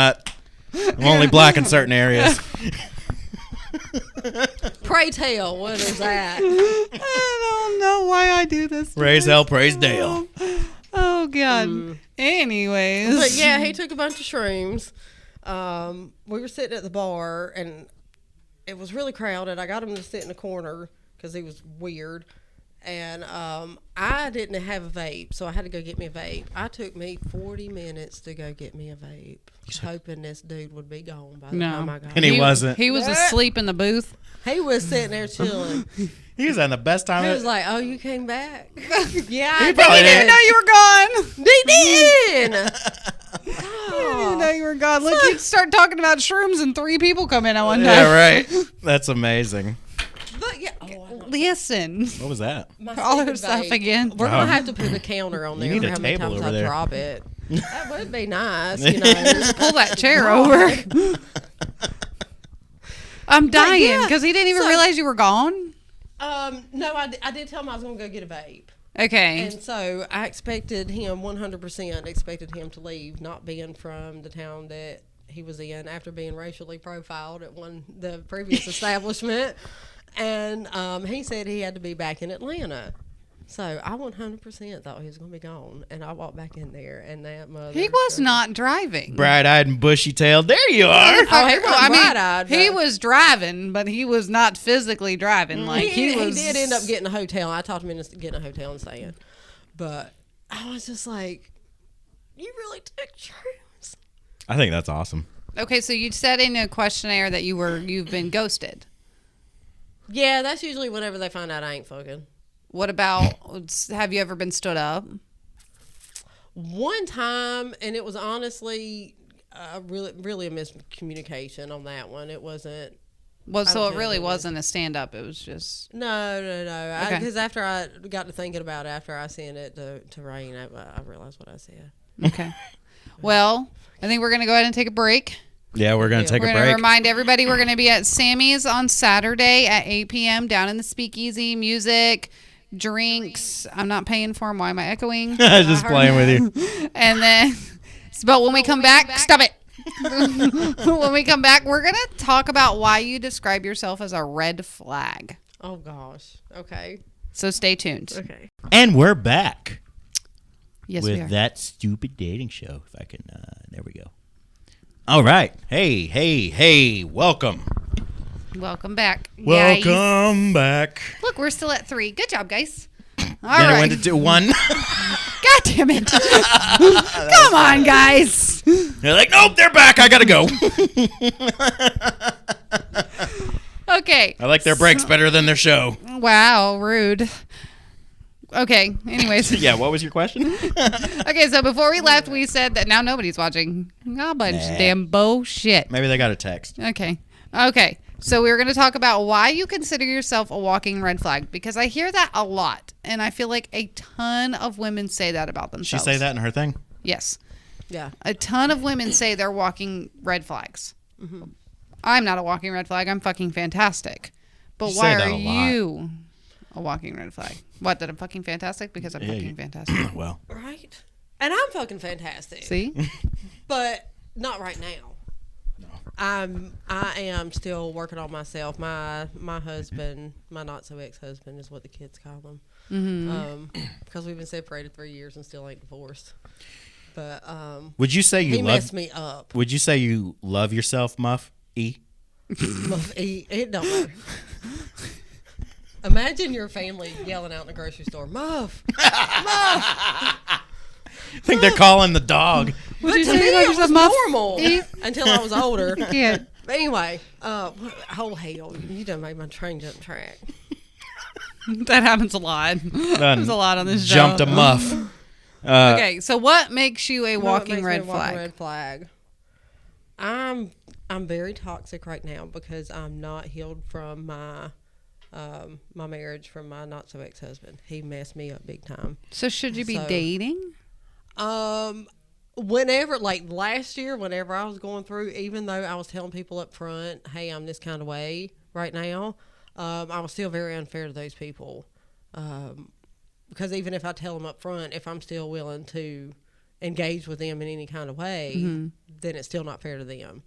only black in certain areas. Pray tell, what is that? I don't know why I do this. Praise hell, praise Dale. Oh God. Anyways. But yeah, he took a bunch of shrooms. We were sitting at the bar, and it was really crowded. I got him to sit in the corner because he was weird. And I didn't have a vape, so I had to go get me a vape. I took me 40 minutes to go get me a vape, hoping this dude would be gone by the time I got And he wasn't. He was asleep in the booth. He was sitting there chilling. He was having the best time. He was like, "Oh, you came back?" Yeah, He I probably I didn't did. know you were gone. They did. I didn't know you were gone. Look, you start talking about shrooms and 3 people come in at one time. Yeah, right. That's amazing. But yeah, Listen. What was that? my All her second stuff vape. again. We're Oh. gonna have to put a counter on You there need for a how many table times over I there. drop it. That would be nice, you know. Pull that chair over. I'm dying yeah, because he didn't even so- realize you were gone. No, I did tell him I was gonna go get a vape. Okay. And so I expected him 100% expected him to leave, not being from the town that he was in after being racially profiled at the previous establishment. And he said he had to be back in Atlanta. So I 100% thought he was going to be gone. And I walked back in there, and that mother. He was not driving. Bright-eyed and bushy-tailed. There you are. Oh, he wasn't bright-eyed, he but- was driving, but he was not physically driving. Like he was. did end up getting a hotel. I talked him into getting a hotel and staying. But I was just like, you really took shrooms. I think that's awesome. Okay, so you said in a questionnaire that you've been ghosted. Yeah, that's usually whenever they find out I ain't fucking. What about, have you ever been stood up? One time, and it was honestly really a miscommunication on that one. It wasn't. Well, so it Okay, really then. wasn't a stand-up. It was just... No. Okay. Because after I got to thinking about it, after I sent it to Rain, I realized what I said. Okay. Well, I think we're going to go ahead and take a break. Yeah, we're going to take We're a going to break. remind everybody we're going to be at Sammy's on Saturday at 8 p.m. down in the Speakeasy. Music, drinks. I'm not paying for them. Why am I echoing? Just playing with you. And then, but when we come back, stop it. When we come back, we're going to talk about why you describe yourself as a red flag. Oh, gosh. Okay. So stay tuned. Okay. And we're back Yes, we are. with that stupid dating show. If I can, there we go. All right. Hey, welcome. Welcome back. guys. Welcome back. Look, we're still at 3. Good job, guys. All Then right. I went to do 1. God damn it. Come on, guys. They're like, nope, they're back. I got to go. Okay. I like their breaks better than their show. Wow, rude. Okay, anyways. Yeah, what was your question? Okay, so before we left, we said that now nobody's watching. A bunch of damn bullshit. Maybe they got a text. Okay. So we were going to talk about why you consider yourself a walking red flag, because I hear that a lot, and I feel like a ton of women say that about She themselves. say that in her thing? Yes. Yeah. A ton of women say they're walking red flags. I'm not a walking red flag. I'm fucking fantastic. But You why say that are a lot. you a walking red flag? What, that I'm fucking fantastic? Because I'm fucking fantastic. Well, Right? And I'm fucking fantastic. See? But not right now. I am still working on myself. My husband, my not so ex-husband, is what the kids call him. Because we've been separated 3 years and still ain't divorced. But would you say you he love? messed me up. Would you say you love yourself, Muff? It don't matter. Imagine your family yelling out in the grocery store, "Muff, Muff!" I think they're calling the dog. But you to say me, about it was yourself, Muff? normal until I was older. Yeah. But anyway, oh hell, you done made my train jump track. That happens a lot. Happens a lot on this show. Jumped a muff. Okay, so what makes you a What walking makes me red a walking flag? red flag. I'm very toxic right now because I'm not healed from my my marriage from my not so ex-husband. He messed me up big time. So should you be So- dating? Whenever, like last year, whenever I was going through, even though I was telling people up front, hey, I'm this kind of way right now, I was still very unfair to those people. Because even if I tell them up front, if I'm still willing to engage with them in any kind of way, then it's still not fair to them.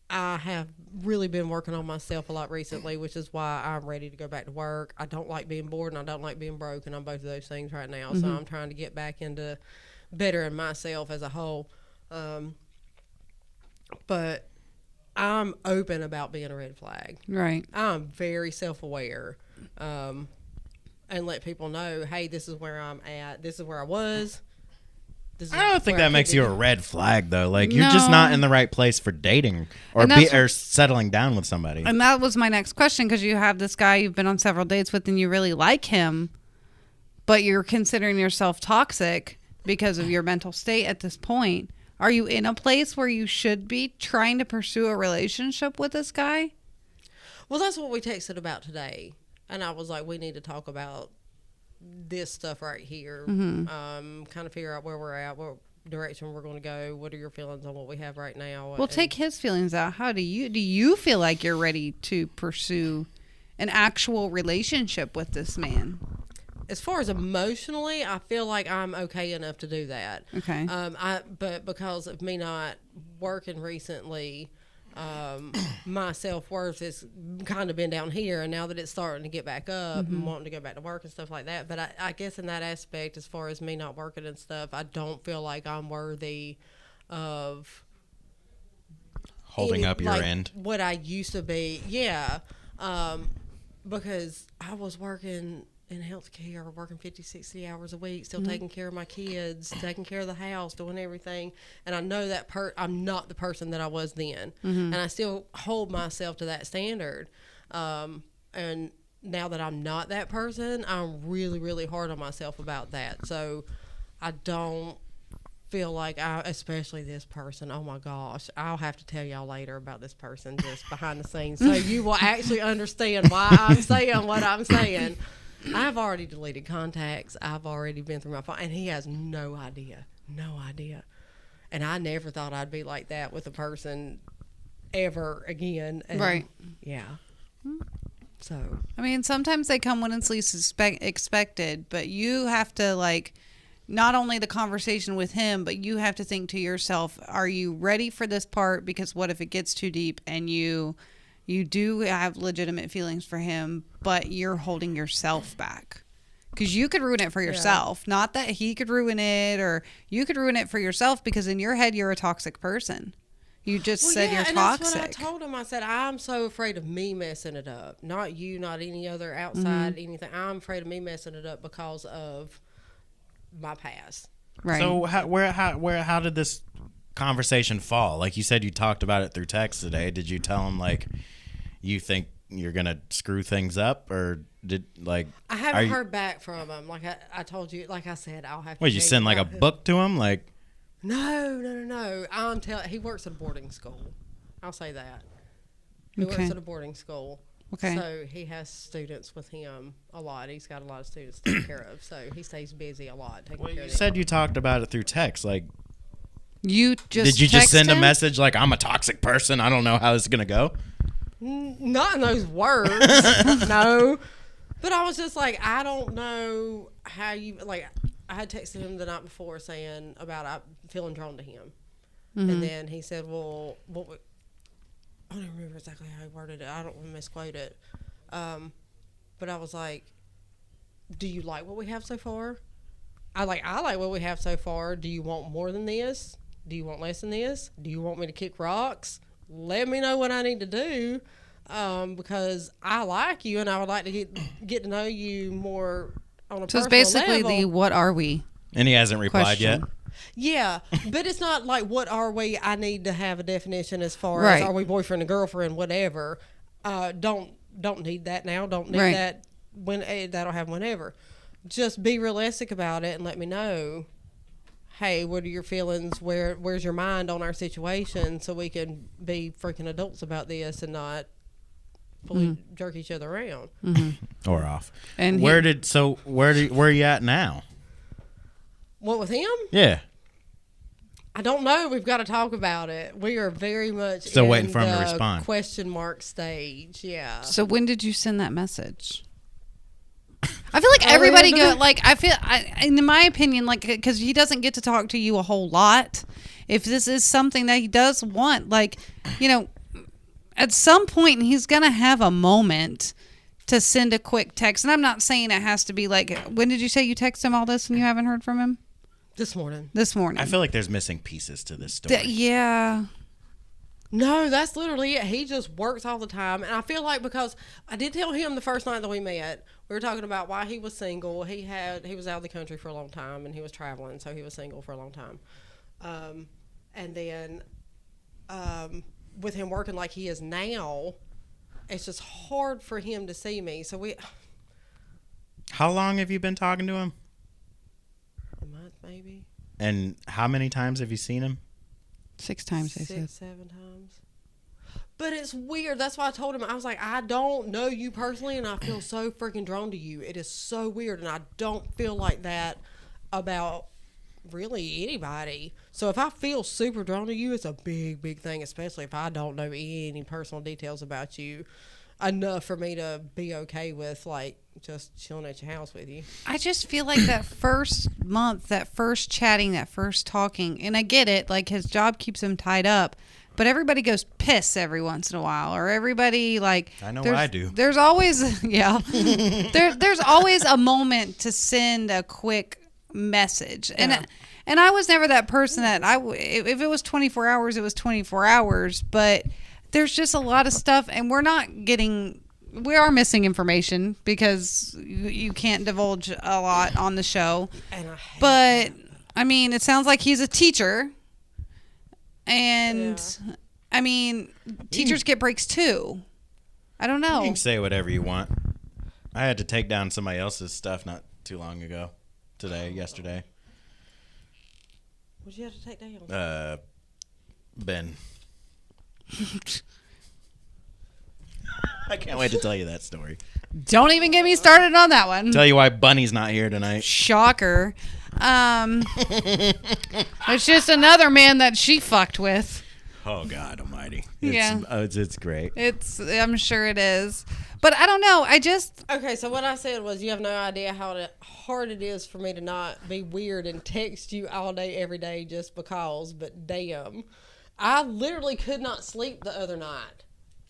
I have really been working on myself a lot recently, which is why I'm ready to go back to work. I don't like being bored and I don't like being broke, and I'm both of those things right now. So I'm trying to get back into bettering myself as a whole. But I'm open about being a red flag. Right. I'm very self-aware, and let people know, hey, this is where I'm at. This is where I was. This is I don't think where I that makes could you be. a red flag, though. Like, you're just not in the right place for dating or And that's or settling down with somebody. And that was my next question, because you have this guy you've been on several dates with and you really like him, but you're considering yourself toxic because of your mental state at this point. Are you in a place where you should be trying to pursue a relationship with this guy? Well, that's what we texted about today. And I was like, we need to talk about this stuff right here. Kind of figure out where we're at, what direction we're going to go. What are your feelings on what we have right now? Well, take his feelings out. How do you feel like you're ready to pursue an actual relationship with this man? As far as emotionally, I feel like I'm okay enough to do that. Okay. But because of me not working recently, my self-worth has kind of been down here, and now that it's starting to get back up and wanting to go back to work and stuff like that. But I guess in that aspect, as far as me not working and stuff, I don't feel like I'm worthy of Holding up your like, end. what I used to be. Yeah. Because I was working in healthcare, working 50, 60 hours a week, still taking care of my kids, taking care of the house, doing everything. And I know that I'm not the person that I was then. And I still hold myself to that standard. And now that I'm not that person, I'm really, really hard on myself about that. So I don't feel like especially this person, oh my gosh, I'll have to tell y'all later about this person just behind the scenes, so you will actually understand why I'm saying what I'm saying. I've already deleted contacts. I've already been through my phone, and he has no idea. And I never thought I'd be like that with a person ever again. And Right. Yeah. So I mean, sometimes they come when it's least expected, but you have to, like, not only the conversation with him, but you have to think to yourself, are you ready for this part? Because what if it gets too deep and you do have legitimate feelings for him, but you're holding yourself back? Because you could ruin it for yourself. Not that he could ruin it, or you could ruin it for yourself, because in your head, you're a toxic person. You just said you're and toxic. That's what I told him. I said, I'm so afraid of me messing it up. Not you, not any other outside, anything. I'm afraid of me messing it up because of my past. Right. So how did this conversation fall? Like you said, you talked about it through text today. Did you tell him, like, you think you're gonna screw things up, or did, like, I haven't heard back from him. Like I told you, like I said, I'll have to. What, you send like a book to him, like? No. I'm telling. He works at a boarding school. I'll say that. He works at a boarding school. Okay. So he has students with him a lot. He's got a lot of students to take care of. So he stays busy a lot taking care of them. You said you talked about it through text. Like, You just did you just send text a him? message like, I'm a toxic person, I don't know how this is gonna go? Not in those words. No. But I was just like, I don't know how you, like, I had texted him the night before saying about I feeling drawn to him. And then he said, well, I don't remember exactly how he worded it. I don't want to misquote it. But I was like, do you like what we have so far? I like what we have so far. Do you want more than this? Do you want less than this? Do you want me to kick rocks? Let me know what I need to do, because I like you and I would like to get to know you more on a So personal it's basically level. the what are we? And he hasn't replied yet. Question. Yeah, but it's not like what are we? I need to have a definition as far Right. as are we boyfriend and girlfriend, whatever. Don't need that now. Don't need Right. that when that'll happen whenever. Just be realistic about it and let me know. Hey, what are your feelings? Where's your mind on our situation, so we can be freaking adults about this and not fully jerk each other around. Or off. And where are you at now? What with him? Yeah. I don't know. We've got to talk about it. We are very much Still in waiting for him to the respond. question mark stage. Yeah. So when did you send that message? I feel like everybody in my opinion, like, because he doesn't get to talk to you a whole lot. If this is something that he does want, like, you know, at some point he's going to have a moment to send a quick text. And I'm not saying it has to be like, when did you say you texted him all this and you haven't heard from him? This morning. This morning. I feel like there's missing pieces to this story. Yeah. No, that's literally it. He just works all the time. And I feel like, because I did tell him the first night that we met, we were talking about why he was single. He was out of the country for a long time and he was traveling, so he was single for a long time. And then with him working like he is now, it's just hard for him to see me. So How long have you been talking to him? a month maybe. And how many times have you seen him? 6 times, they said. 6-7 times. But it's weird. That's why I told him, I was like, I don't know you personally, and I feel so freaking drawn to you. It is so weird, and I don't feel like that about really anybody. So if I feel super drawn to you, it's a big, big thing, especially if I don't know any personal details about you enough for me to be okay with, like, just chilling at your house with you. I just feel like that first month, that first chatting, that first talking, and I get it, like, his job keeps him tied up, but everybody goes piss every once in a while, or everybody like. I know there's- I do. There's always there's always a moment to send a quick message, and I was never that person that if it was 24 hours, it was 24 hours, but there's just a lot of stuff, and we are missing information because you can't divulge a lot on the show. And I hate But I mean, it sounds like he's a teacher, and I mean, teachers get breaks too. I don't know. You can say whatever you want. I had to take down somebody else's stuff not too long ago. Yesterday. What'd you have to take down? Ben. I can't wait to tell you that story. Don't even get me started on that one. Tell you why Bunny's not here tonight. Shocker. It's just another man that she fucked with. Oh God Almighty! Yeah. It's great. I'm sure it is, but I don't know. Okay, so what I said was you have no idea how hard it is for me to not be weird and text you all day, every day just because, but damn. I literally could not sleep the other night.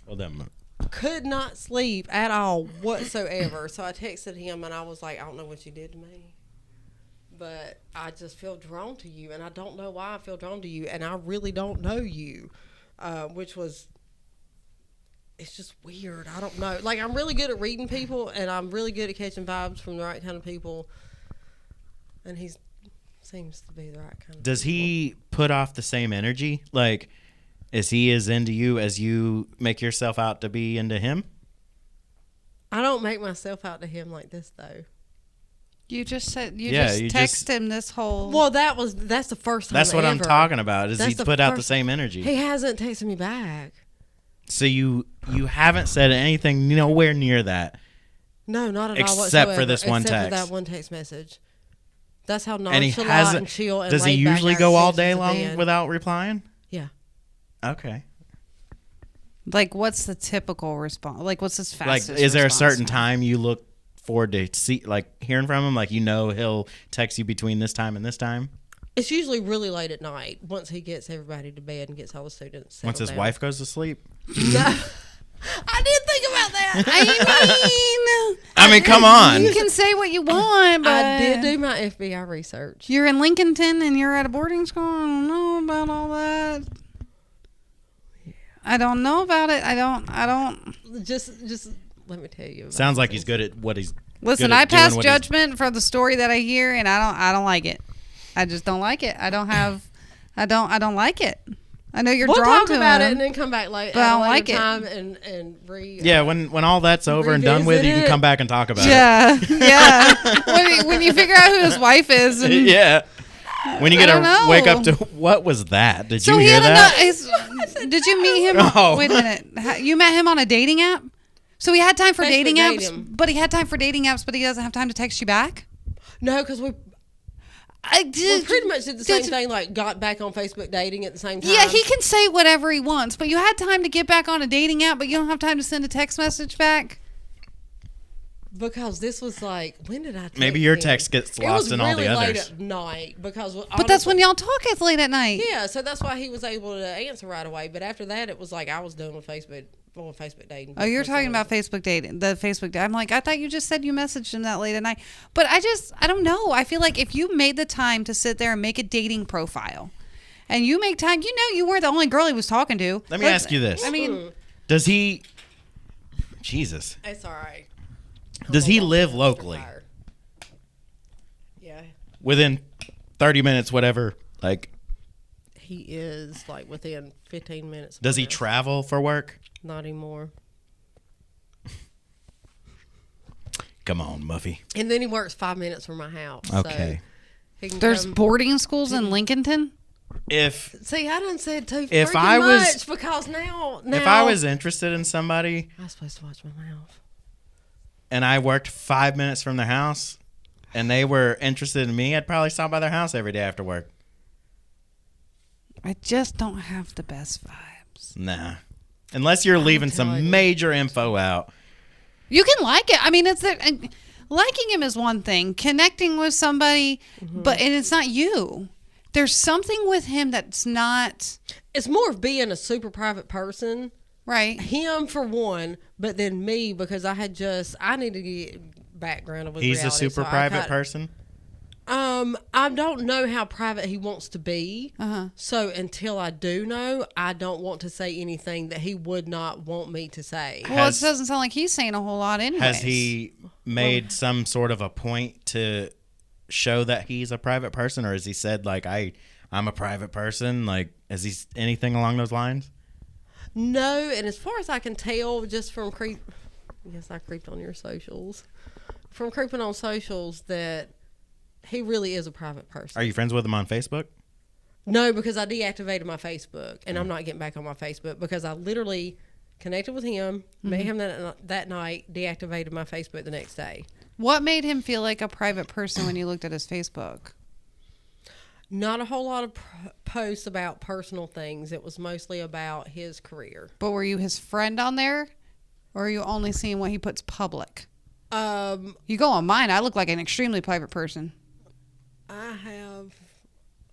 Well done. Could not sleep at all whatsoever. So I texted him and I was like, I don't know what you did to me, but I just feel drawn to you, and I don't know why I feel drawn to you, and I really don't know you, it's just weird. I don't know. Like, I'm really good at reading people, and I'm really good at catching vibes from the right kind of people, and he seems to be the right kind of Does people. he put off the same energy? Like, is he as into you as you make yourself out to be into him? I don't make myself out to him like this, though. You just said you Yeah, just you text just- him this whole. Well, that's the first time That's what I'm ever. talking about. Is That's he's the put out the first- same energy? He hasn't texted me back. So you haven't said anything nowhere near that. No, not at all Except whatsoever. for this one Except for text. that one text message. That's how And he nonchalant hasn't. and chill and Does he laid back usually our go all texts day have long been. without replying? Yeah. Okay. like, what's the typical response? Like, what's his Like, fastest? is there a response certain time you look forward to hearing from him? Like, he'll text you between this time and this time. It's usually really late at night once he gets everybody to bed and gets all the students settled Once his down. wife goes to sleep. No. I did think about that. I mean, come on. You can say what you want, but I did do my FBI research. You're in Lincolnton and you're at a boarding school. I don't know about all that. I don't know about it. I don't. Just let me tell you. About Sounds like this. he's good at what he's. Listen, good at I pass doing what he's- judgment for the story that I hear, and I don't like it. I just don't like it. I don't like it. I know you're We'll drawn talk to about him. it and then come back late. But I at a don't later like it. time and re. Yeah, when all that's over and done with, you Revisit can it. come back and talk about Yeah, yeah. when you figure out who his wife is, it. and Yeah. When you I get don't to know. wake up to what was that? Did so you he hear had that? did you meet him? No. Wait a minute. You met him on a dating app. So he had time for Facebook dating date apps, him. but he had time for dating apps, but he doesn't have time to text you back. No, because we I we did. pretty much did the same did- thing. Like got back on Facebook dating at the same time. Yeah, he can say whatever he wants, but you had time to get back on a dating app, but you don't have time to send a text message back. Because this was like, when did I text Maybe your him? text gets It lost was in all really the late others. at night because. But that's when y'all talk is late at night. Yeah, so that's why he was able to answer right away. But after that, it was like I was done with Facebook dating. Oh, you're talking about Facebook dating, the Facebook date. I'm like, I thought you just said you messaged him that late at night. But I don't know. I feel like if you made the time to sit there and make a dating profile, and you make time, you weren't the only girl he was talking to. Let me ask you this. I mean, Does he? Jesus. It's all right. Does he live locally? Yeah, Within 30 minutes, whatever. Like, he is like within 15 minutes. of does he my house. travel for work? Not anymore. Come on, Muffy. And then he works 5 minutes from my house. Okay. So he can there's come- boarding schools in Lincolnton. If See, I done said too If freaking I was- much because now if I was interested in somebody I was supposed to watch my mouth. and I worked 5 minutes from their house and they were interested in me, I'd probably stop by their house every day after work. I just don't have the best vibes. Nah. Unless you're leaving some telling you. major info out. You can like it. I mean, liking him is one thing. Connecting with somebody, and it's not you. There's something with him that's not. it's more of being a super private person. Right. Him for one, but then me because I need to get background of He's reality, a super so private person. I don't know how private he wants to be. Uh-huh. So until I do know, I don't want to say anything that he would not want me to say. Well, it doesn't sound like he's saying a whole lot anyway. Has he made some sort of a point to show that he's a private person, or has he said like I'm a private person? Like, has he anything along those lines? No, and as far as I can tell, just from yes, I creeped on your socials. From creeping on socials, that he really is a private person. Are you friends with him on Facebook? No, because I deactivated my Facebook, and I'm not getting back on my Facebook because I literally connected with him, met him that night, deactivated my Facebook the next day. What made him feel like a private person when you looked at his Facebook? Not a whole lot of posts about personal things. It was mostly about his career. But were you his friend on there? Or are you only seeing what he puts public? You go on mine, I look like an extremely private person. I have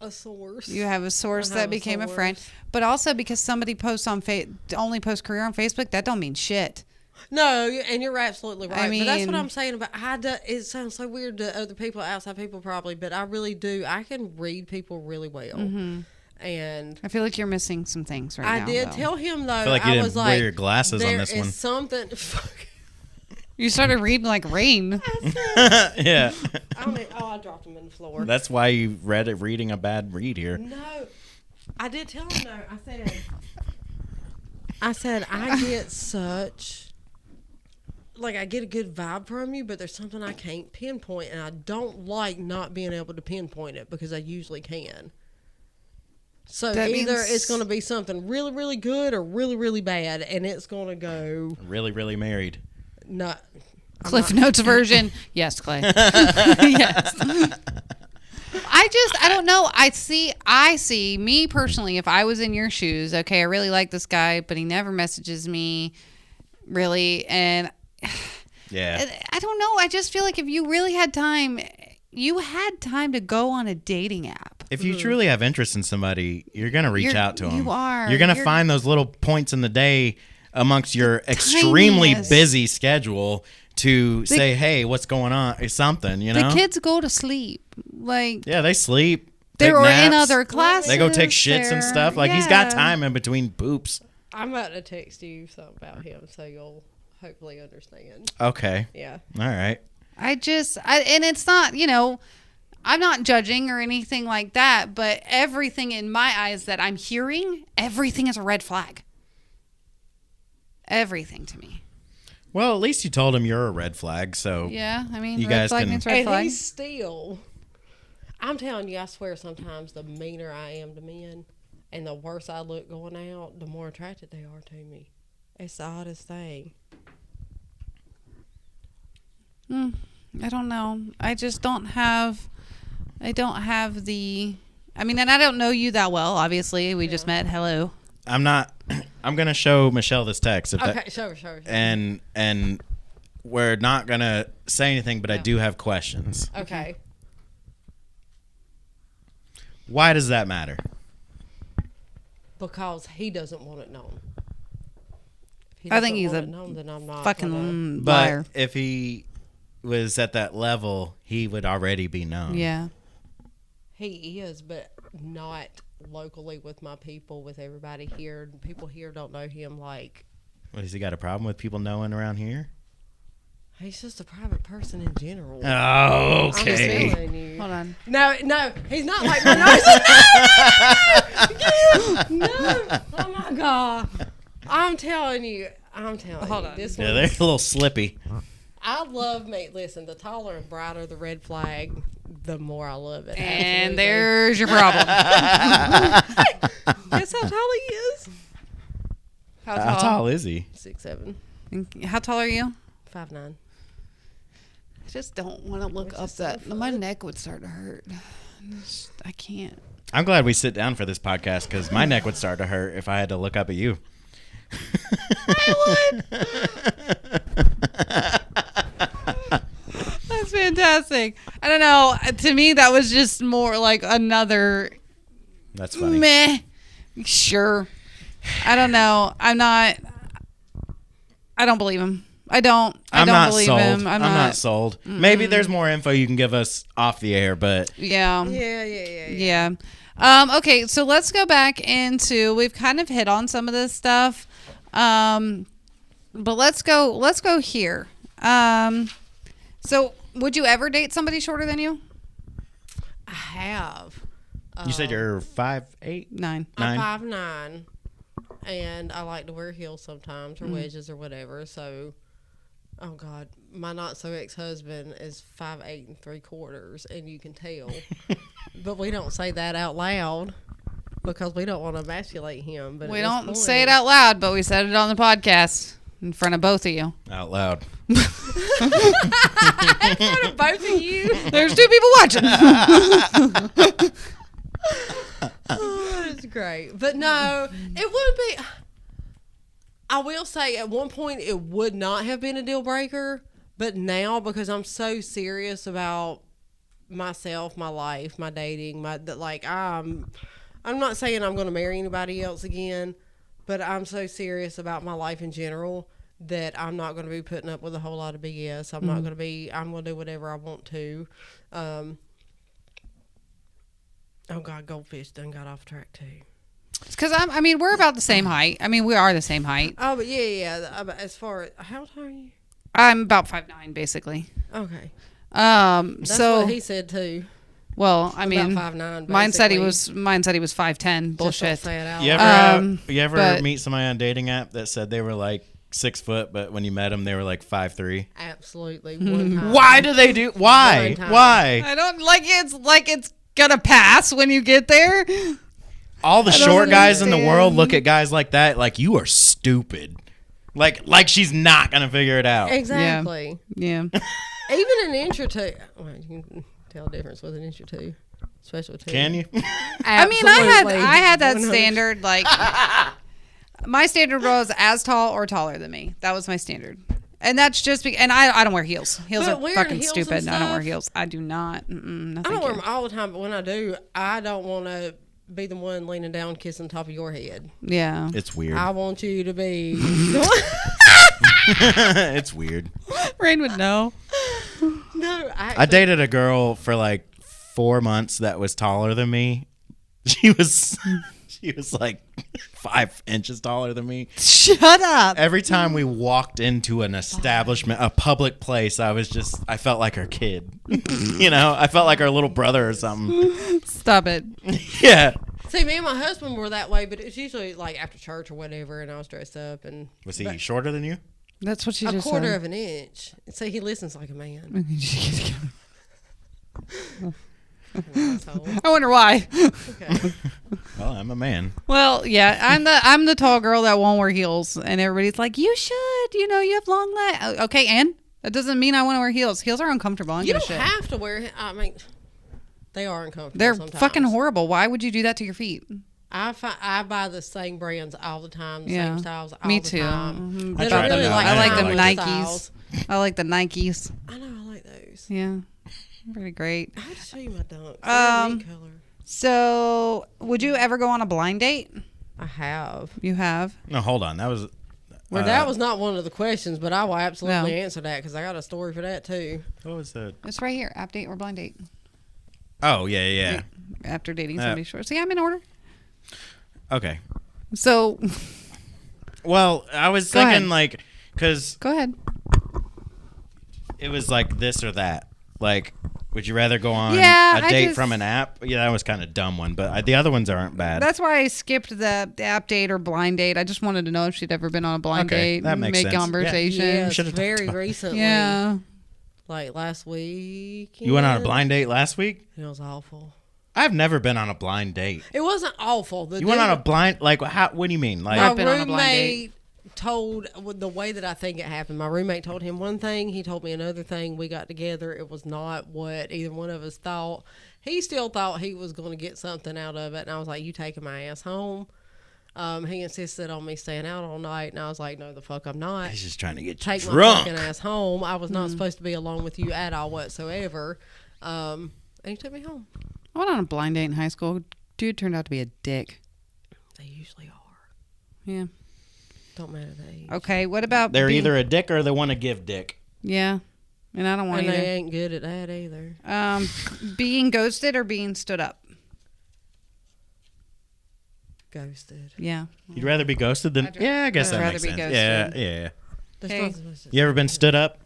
a source. You have a source that became a friend. But also because somebody posts on only posts career on Facebook, that don't mean shit. No, and you're absolutely right. I mean, but that's what I'm saying about it sounds so weird to other people, outside people probably, but I really do. I can read people really well. Mm-hmm. And I feel like you're missing some things right now. I did tell him, though, I feel like you didn't wear your glasses on this one. There is something... You started reading like rain. Yeah. I dropped them in the floor. That's why you reading a bad read here. No. I did tell him, though. I said, I get such... Like, I get a good vibe from you, but there's something I can't pinpoint, and I don't like not being able to pinpoint it because I usually can. So That either means- it's going to be something really, really good or really, really bad, and it's going to go... Really, really married. Not... Cliff Notes version. Yes, Clay. Yes. I don't know. I see me personally, if I was in your shoes, okay, I really like this guy, but he never messages me really. And Yeah. I don't know. I just feel like if you really had time, you had time to go on a dating app. If you truly have interest in somebody, you're going to reach out to them. You are. You're going to find those little points in the day amongst your extremely tiniest. busy schedule to say, hey, what's going on? Or something, you know? The kids go to sleep. Like, Yeah, they sleep. they're take in naps. other classes. They go take shits and stuff. Like, he's got Yeah. time in between poops. I'm about to text you something about him so you'll hopefully understand. Okay. Yeah. All right. and it's not, I'm not judging or anything like that, but everything in my eyes that I'm hearing, everything is a red flag. Everything to me. Well, at least you told him you're a red flag, so Yeah, I mean, You red guys flag can- means red And flag. he's still... I'm telling you, I swear sometimes the meaner I am to men and the worse I look going out, the more attracted they are to me. It's the oddest thing. I don't know. I just don't have the, I mean, and I don't know you that well, obviously. We just met. Hello. I'm going to show Michelle this text. If Okay, that, sure. and we're not going to say anything, but I do have questions. Okay. Why does that matter? Because he doesn't want it known. If he I think doesn't he's want a it known, then I'm not fucking gonna- liar. But if he was at that level, he would already be known. Yeah. He is, but not locally with my people, with everybody here. People here don't know him like... What, has he got a problem with people knowing around here? He's just a private person in general. Oh, I'm just okay. telling you. Hold on. No, he's not like my nose. No. Oh my God. I'm telling you. Hold you. on. This Yeah, one, they're a little slippy. I love me. Listen, the taller and brighter the red flag, the more I love it. And Absolutely. there's your problem. Guess how tall he is? How tall is he? 6'7", How tall are you? 5'9". I just don't want to look Which up is so that. My fun. neck would start to hurt. I can't. I'm glad we sit down for this podcast because my neck would start to hurt if I had to look up at you. That's fantastic. I don't know. To me, that was just more like another That's funny. meh Sure. I don't know. I don't believe him. I don't not believe sold. him. I'm not sold. Maybe there's more info you can give us off the air, but Yeah. Yeah. Okay, so let's go back into, we've kind of hit on some of this stuff. But let's go here. So would you ever date somebody shorter than you? I have. you said you're 5'8"? 9. I'm 5'9", and I like to wear heels sometimes, or wedges, or whatever. So, oh God, my not so ex-husband is 5'8"3/4, and you can tell. But we don't say that out loud because we don't want to emasculate him. But We don't say it out loud, but we said it on the podcast in front of both of you. Out loud. in front of both of you. There's 2 people watching. Oh, that's great. But no, it would be. I will say at one point it would not have been a deal breaker, but now because I'm so serious about myself, my life, my dating, I'm not saying I'm going to marry anybody else again, but I'm so serious about my life in general that I'm not going to be putting up with a whole lot of BS. I'm going to do whatever I want to. Oh God, goldfish done got off track too. Because we're about the same height. We are the same height. Oh, but yeah. As far as how old are you? I'm about 5'9", basically. Okay, That's that's what he said too. Well, About 5'9". mine said he basically. was 5'10". Just don't Bullshit. say it out You loud. ever, but- meet somebody on a dating app that said they were like 6 foot, but when you met them, they were like 5'3"? Absolutely. One time. Why do they do? Why? One time. Why? I don't like it's gonna pass when you get there. All the don't short guys in the understand. world look at guys like that like you are stupid. Like she's not gonna figure it out. Exactly. Yeah. Even an inch or two. Well, you can tell the difference with an inch or two, especially with two. Can you? I had that 100%. standard. Like my standard was as tall or taller than me. That was my standard. And that's just and I don't wear heels. Heels But are wearing fucking heels stupid. and I don't wear stuff- heels. I do not. No, I thank don't wear you. them all the time, but when I do, I don't want to be the one leaning down kissing the top of your head. Yeah. It's weird. I want you to be. It's weird. Rain would know. No, I dated a girl for like 4 months that was taller than me. She was like 5 inches taller than me. Shut up. Every time we walked into an establishment, a public place, I felt like her kid. I felt like her little brother or something. Stop it. Yeah. See, me and my husband were that way, but it's usually like after church or whatever, and I was dressed up and Was he shorter than you? That's what she a just quarter said. of an inch. See, he listens like a man. Asshole. I wonder why. Okay. Well, I'm a man. Well, yeah, I'm the tall girl that won't wear heels, and everybody's like, "You should, you have long legs." Okay, and that doesn't mean I want to wear heels. Heels are uncomfortable. I don't You give a don't shit. have to wear. I mean, they are uncomfortable. They're sometimes. fucking horrible. Why would you do that to your feet? I buy the same brands all the time, the Yeah. same styles all Me the too. time. Mhm. I That tried really them out. like I I like didn't them like Nikes. styles. I like the Nikes. I know, I like those. Yeah, pretty great. I have to show you my dunks. They're a neat color. So, would you ever go on a blind date? I have. You have. No, hold on. That was Well, that was not one of the questions, but I will absolutely No. answer that because I got a story for that too. what was that? It's right here. App date or blind date. Oh, yeah. After dating somebody short. See, I'm in order. Okay. So, Well, I was Go thinking ahead. like cuz go ahead. it was like this or that. Like would you rather go on Yeah, a I date just- from an app? Yeah, that was kind of dumb one, but the other ones aren't bad. That's why I skipped the app date or blind date. I just wanted to know if she'd ever been on a blind Okay, date. that makes make sense. Yeah. conversation. Yes, should've very talked about it. recently. Yeah. Like last week. You went on a blind date last week? It was awful. I've never been on a blind date. It wasn't awful. You went on a blind how what do you mean? Like My I've been on a blind roommate told with the way that I think it happened. My roommate told him one thing. He told me another thing. We got together. It was not what either one of us thought. He still thought he was going to get something out of it, and I was like, "You taking my ass home?" He insisted on me staying out all night, and I was like, "No, the fuck, I'm not." he's just trying to get you Take my drunk. fucking ass home. I was not supposed to be alone with you at all whatsoever. And he took me home. I went on a blind date in high school. Dude turned out to be a dick. they usually are. Yeah. Don't matter the age. Okay. What about They're being- either a dick or they want to give dick. Yeah. And I don't want And they either. ain't good at that either. Being ghosted or being stood up. Ghosted. Yeah. You'd rather be ghosted than? Yeah, I guess I'd that rather makes be sense. ghosted. Yeah. That's Okay. not so much as- You ever been stood up?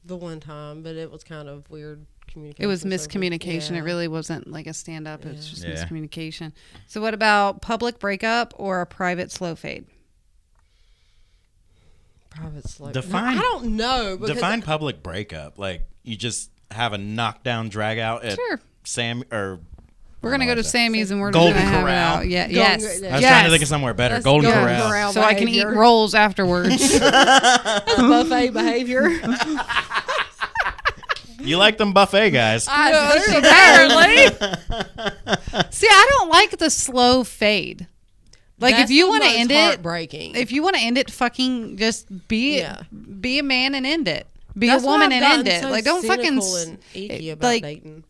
The one time, but it was kind of weird communication. It was so- miscommunication. yeah. It really wasn't like a stand up. It was just Yeah. miscommunication. So what about public breakup or a private slow fade? Private slow. Define- I don't know. Because Define public breakup. Like you just have a knockdown drag out at Sure. Sam or We're gonna go to Sammy's and we're Golden just gonna have it Corral. out. Yeah. Golden Yes. Corral. I was Yes. trying to think of somewhere better. That's Golden Golden Corral. Corral. So I can eat behavior. rolls afterwards. That's buffet behavior. You like them buffet guys? I do. Apparently. See, I don't like the slow fade. Like That's if you the want to most end it, heartbreaking. if you want to end it, fucking just be Yeah. be a man and end it. Be That's a why woman I've and end gotten it. so Like don't fucking cynical and icky about like dating.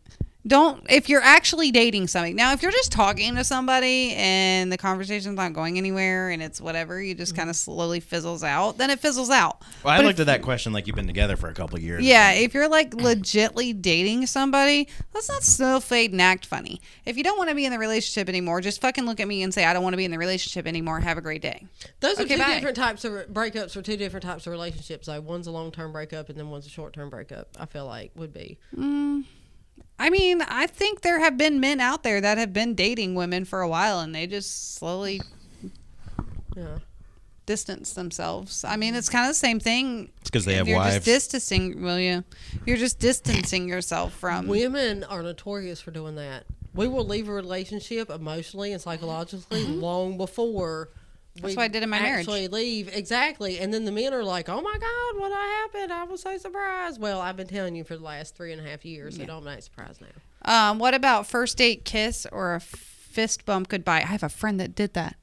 don't if you're actually dating somebody. Now, if you're just talking to somebody and the conversation's not going anywhere and it's whatever, you just kind of slowly fizzles out, then it fizzles out. Well, I But looked if- at that question like you've been together for a couple of years. Yeah, if you're like legitly dating somebody, let's not slow fade and act funny. If you don't want to be in the relationship anymore, just fucking look at me and say, I don't want to be in the relationship anymore. Have a great day. Those are Okay, two bye. different types of breakups for two different types of relationships. Though one's a long-term breakup and then one's a short-term breakup. I feel like would be. I mean, I think there have been men out there that have been dating women for a while and they just slowly Yeah. distance themselves. I mean, it's kind of the same thing. It's 'cause they have You're wives. just distancing, you're just distancing yourself from. Women are notorious for doing that. We will leave a relationship emotionally and psychologically long before That's what I did in my marriage. actually leave. Exactly. And then the men are like, oh my God, what happened? I was so surprised. Well, I've been telling you for the last 3.5 years, so don't act surprised now. What about first date kiss or a fist bump goodbye? I have a friend that did that.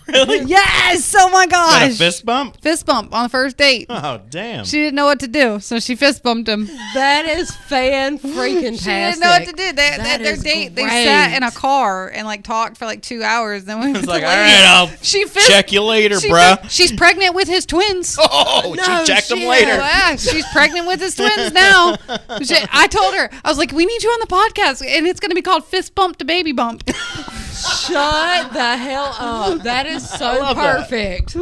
Really? Yes! Oh my Is that gosh! a fist bump? Fist bump on the first date. Oh, damn. She didn't know what to do, so she fist bumped him. That is fan-freaking-tastic. She didn't know what to do. That Their is date, they great. sat in a car and like talked for like 2 hours. Then we went It's to like, all leave. right, I'll She fist- check you later, she bruh. She's pregnant with his twins. Oh, No she checked them shit. later. Yeah, she's pregnant with his twins now. I told her, I was like, we need you on the podcast, and it's going to be called Fist Bump to Baby Bump. Shut the hell up. That is so love that. perfect.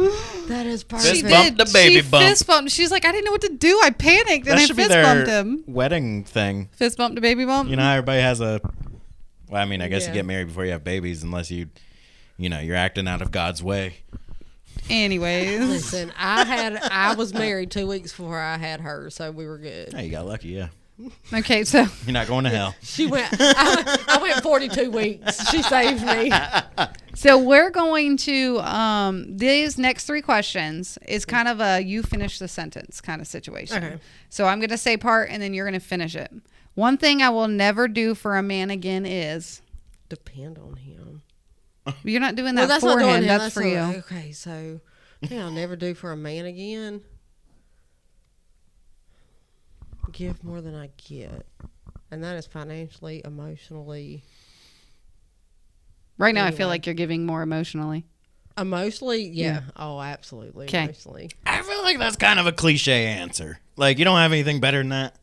That is perfect. Fist bump to baby she bump. Fist bumped. She's like, I didn't know what to do. I panicked, and That I should be fist bumped their him. wedding thing. Fist bump to baby bump. You know how everybody has a. Well, I mean, I guess Yeah. you get married before you have babies, unless you're acting out of God's way. Anyways, Listen, I was married 2 weeks before I had her, so we were good. Hey, you got lucky, yeah. okay, so You're not going to hell. I went 42 weeks. She saved me. we're going to these next 3 questions is kind of a you finish the sentence kind of situation. Okay. So I'm going to say part, and then you're going to finish it. One thing I will never do for a man again is. Depend on him. You're not doing that that's for not doing him. him. That's for not- you. Okay, so thing I'll never do for a man again. Give more than I get. And that is financially, emotionally. Right now, I feel Anyway. like you're giving more emotionally. Emotionally, yeah. Oh, absolutely. 'Kay. Emotionally. I feel like that's kind of a cliche answer. Like, you don't have anything better than that?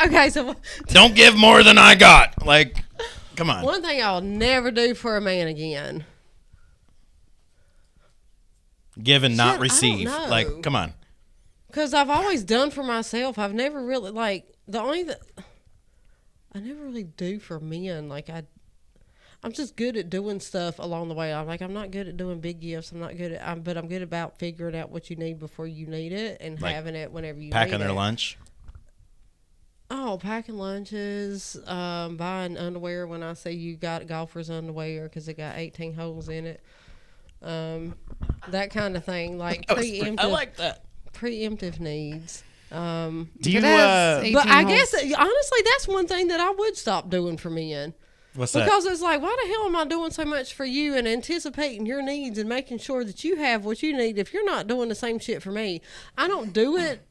Okay, so Don't give more than I got. Like, come on. one thing I'll never do for a man again. Give and Shit, I not don't receive. know. Like, come on. Because I've always done for myself. I've never really, like, the only that I never really do for men. Like, I'm just good at doing stuff along the way. I'm not good at doing big gifts. I'm not good at, but I'm good about figuring out what you need before you need it and Like having it whenever you Packing need their it. lunch. Oh, packing lunches, buying underwear when I say you got golfer's underwear because it got 18 holes in it. That kind of thing, like I like that. preemptive needs. Do If you, it has 18 But I holes- guess honestly, that's one thing that I would stop doing for men. what's that? Because it's like, why the hell am I doing so much for you and anticipating your needs and making sure that you have what you need if you're not doing the same shit for me? I don't do it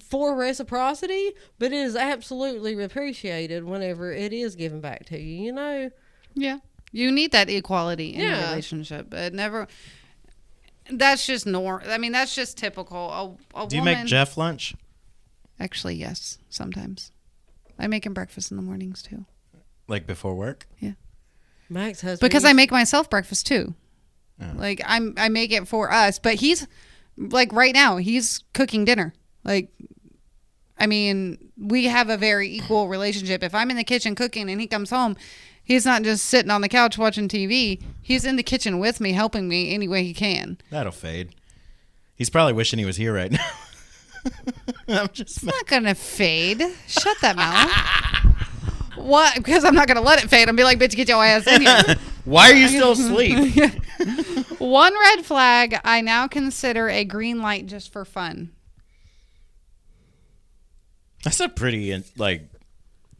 for reciprocity, but it is absolutely appreciated whenever it is given back to you, you know? Yeah. You need that equality in a Yeah. relationship. But never. That's just I mean, that's just typical. A Do you woman, make Jeff lunch? Actually, yes. Sometimes. I make him breakfast in the mornings, too. Like before work? Max husband. Because I make myself breakfast, too. Oh. Like, I make it for us. But he's, like, right now, he's cooking dinner. Like, I mean, we have a very equal relationship. If I'm in the kitchen cooking and he comes home, he's not just sitting on the couch watching TV. He's in the kitchen with me, helping me any way he can. That'll fade. He's probably wishing he was here right now. I'm just It's not going to fade. Shut that mouth. What? Because I'm not going to let it fade. I'm be like, bitch, get your ass in here. Why are you still asleep? One red flag I now consider a green light just for fun. That's a pretty, like,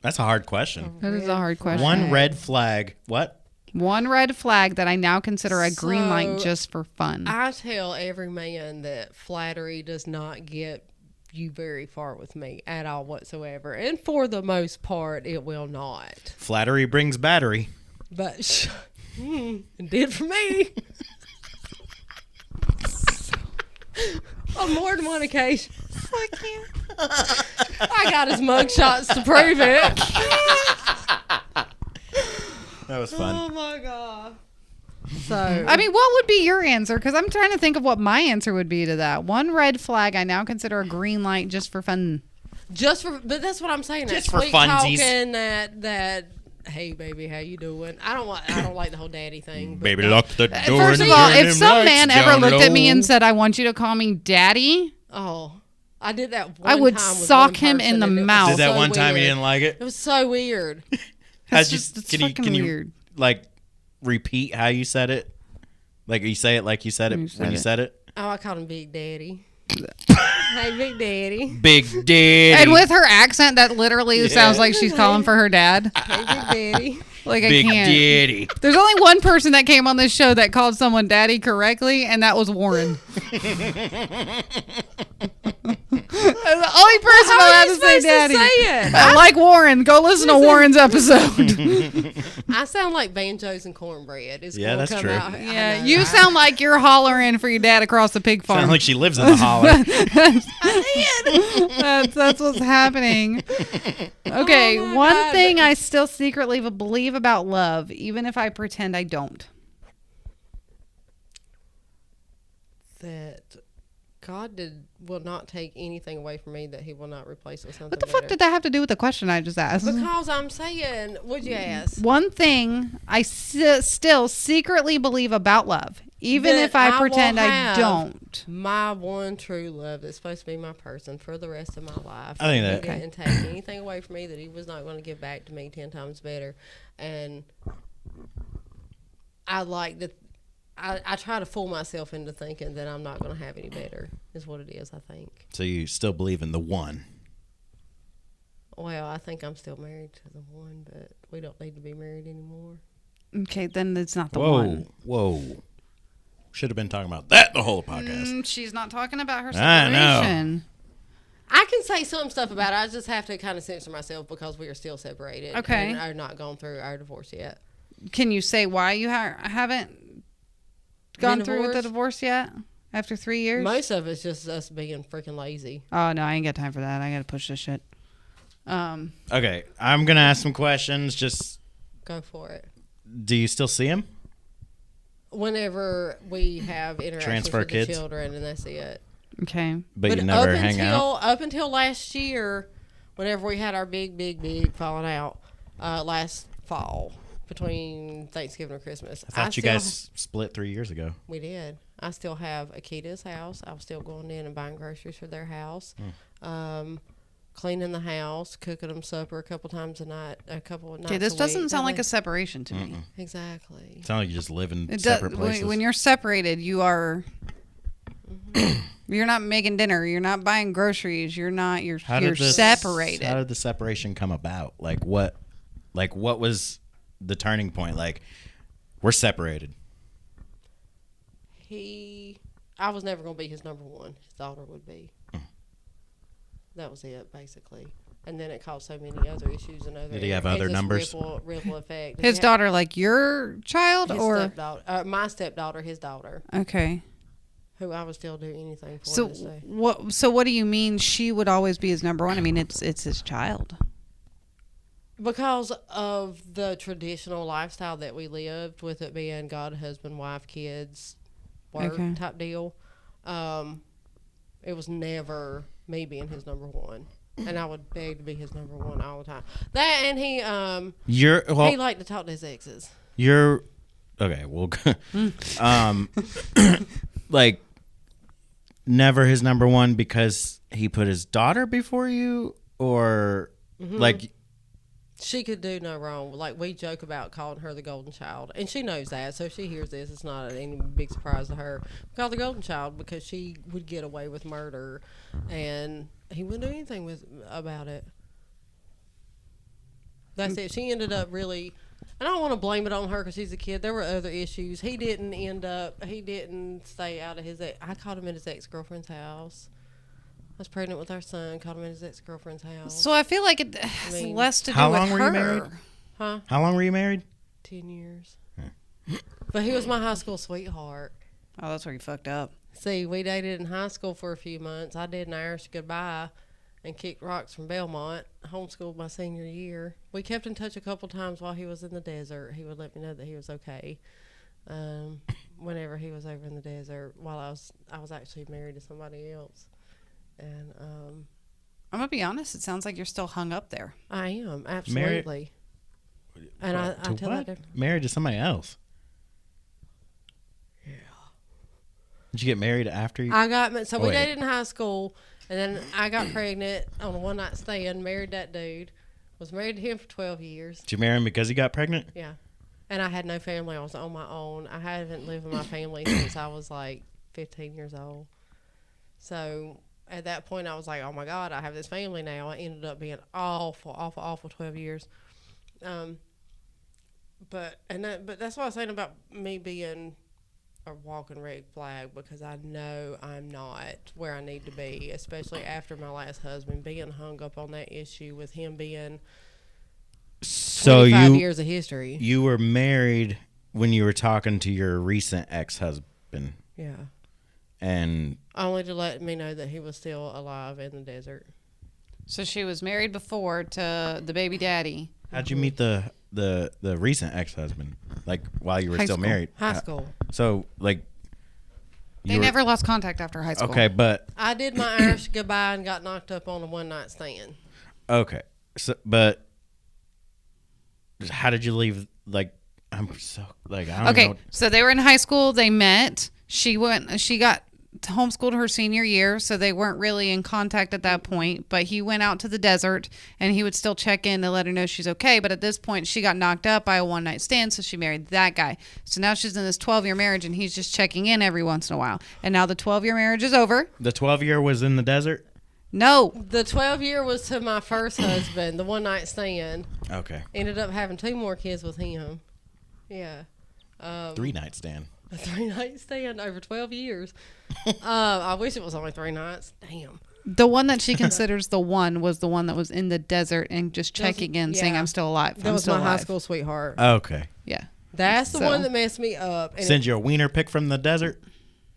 that's a hard question. That is a hard question. One red flag. What? One red flag that I now consider a green light So, just for fun. I tell every man that flattery does not get you very far with me at all whatsoever. And for the most part, it will not. Flattery brings battery. But it did for me. On more than one occasion. Fuck you. I got his mug shots to prove it. That was fun. Oh my god. So I mean, what would be your answer? Because I'm trying to think of what my answer would be to that. One red flag I now consider a green light just for fun. but that's what I'm saying. Just that for sweet funsies. talking, that hey baby, how you doing? I don't like the whole daddy thing. But Baby, lock the door. First and of all, turn if them some lights man ever down looked at me low. and said, "I want you to call me daddy," oh, I did that. I One would time with sock one him person in the and it was mouth. Did that so one time you weird. didn't like it? It was so weird. How'd you, it's can you fucking weird. like repeat how you said it? Like you say it like you said it when you said it? Oh, I called him Big Daddy. Hey, Big Daddy. Big Daddy. And with her accent, that literally sounds like she's calling for her dad. Hey, Big Daddy. Like, I Big can't. Daddy. There's only one person that came on this show that called someone daddy correctly, and that was Warren. That's the only person How allowed are you to say supposed to daddy. say it? Like Warren. Go listen to Warren's episode. I sound like banjos and cornbread. Is Yeah, gonna that's come true. Out. I Yeah, know. you sound like you're hollering for your dad across the pig farm. Sound like she lives in the holler. That's what's happening. Okay, Oh my one God. thing I still secretly believe about love, even if I pretend I don't. that God will not take anything away from me that He will not replace with something. What the fuck did that have to do with the question I just asked? Because I'm saying, would you ask? One thing I still secretly believe about love, even That if I will pretend I have don't. My one true love that's supposed to be my person for the rest of my life. I think He that- didn't take anything away from me that He was not going to give back to me 10 times better. And I like that. I try to fool myself into thinking that I'm not going to have any better, is what it is, I think. So you still believe in the one? Well, I think I'm still married to the one, but we don't need to be married anymore. Okay, then it's not the Whoa, one. whoa. Should have been talking about that the whole podcast. She's not talking about her I know. separation. I can say some stuff about it. I just have to kind of censor myself because we are still separated. Okay. And are not gone through our divorce yet. Can you say why you haven't gone through with the divorce yet? After 3 years? Most of it's just us being freaking lazy. Oh, no, I ain't got time for that. I got to push this shit. Okay, I'm going to ask some questions. Just, Go for it. do you still see him? Whenever we have interactions Transfer with kids? the children, and that's it. Okay. But you never hang out? Up until last year, whenever we had our big falling out, last fall between Thanksgiving and Christmas. I thought you still- guys split 3 years ago. We did. I still have Akita's house. I was still going in and buying groceries for their house, cleaning the house, cooking them supper a couple times a night, a couple of nights. Okay, this a doesn't week. sound like a separation to me. Exactly. It sounds like you just live in It does, separate places. when you're separated, you are. You're not making dinner. You're not buying groceries. You're not. You're separated. How did the separation come about? Like what was the turning point? Like, we're separated. I was never going to be his number one. His daughter would be. That was it, basically. And then it caused so many other issues and other. Did he have it other just numbers? Ripple effect. His daughter, like your child, his or stepdaughter, my stepdaughter, his daughter, okay. who I would still do anything for. So this day. what? So what do you mean she would always be his number one? I mean, it's his child. Because of the traditional lifestyle that we lived, with it being God, husband, wife, kids, work Okay. type deal, it was never me being his number one. And I would beg to be his number one all the time. That and he You're liked to talk to his exes. You're okay. Well, like never his number one because he put his daughter before you, or like She could do no wrong. Like, we joke about calling her the golden child, and she knows that. So if she hears this, it's not any big surprise to her. We call her the golden child because she would get away with murder, and he wouldn't do anything about it. That's it. She ended up really, and I don't want to blame it on her because she's a kid. There were other issues. He didn't stay out of his. I caught him at his ex-girlfriend's house. I was pregnant with our son. Caught him at his ex-girlfriend's house. So I feel like it has mean, less to do how with long her. were you married? Huh? How long were you married? 10 years. But he was my high school sweetheart. Oh, that's where you fucked up. See, we dated in high school for a few months. I did an Irish goodbye and kicked rocks from Belmont. Homeschooled my senior year. We kept in touch a couple times while he was in the desert. He would let me know that he was okay. Whenever he was over in the desert, while I was actually married to somebody else. And I'm gonna be honest. It sounds like you're still hung up there. I am absolutely. And I To tell what? that. Married to somebody else. Yeah. Did you get married after you? I got so we Wait. dated in high school, and then I got pregnant on a one night stand. Married that dude. Was married to him for 12 years. Did you marry him because he got pregnant? Yeah. And I had no family. I was on my own. I haven't lived with my family since I was like 15 years old. So at that point, I was like, oh my God, I have this family now. I ended up being awful 12 years. But that's what I was saying about me being a walking red flag, because I know I'm not where I need to be, especially after my last husband, being hung up on that issue with him being So 25 years of history. you were married when you were talking to your recent ex-husband, Yeah. and Only to let me know that he was still alive in the desert. So she was married before to the baby daddy. how'd you meet the recent ex-husband? Like while you were High still school. married? High school. So like They never lost contact after high school. Okay, but I did my Irish goodbye and got knocked up on a one night stand. okay. So but how did you leave? Like I'm so like I don't Okay, know. so they were in high school. They met. She got homeschooled her senior year, so they weren't really in contact at that point. But he went out to the desert, and he would still check in to let her know she's okay. But at this point, she got knocked up by a one night stand, so she married that guy. So now she's in this 12-year marriage, and he's just checking in every once in a while. And now the 12-year marriage is over. The 12-year was in the desert. No, The 12-year was to my first husband, the one night stand. Okay, Ended up having 2 more kids with him. Yeah. 3-night stand. A 3-night stand over 12 years. I wish it was only 3 nights. Damn. the one that she considers the one was the one that was in the desert and just checking in, saying, yeah. "I'm still alive. That I'm was still my alive." high school sweetheart. Okay, Yeah. That's the So- one that messed me up. And send you a wiener pic from the desert.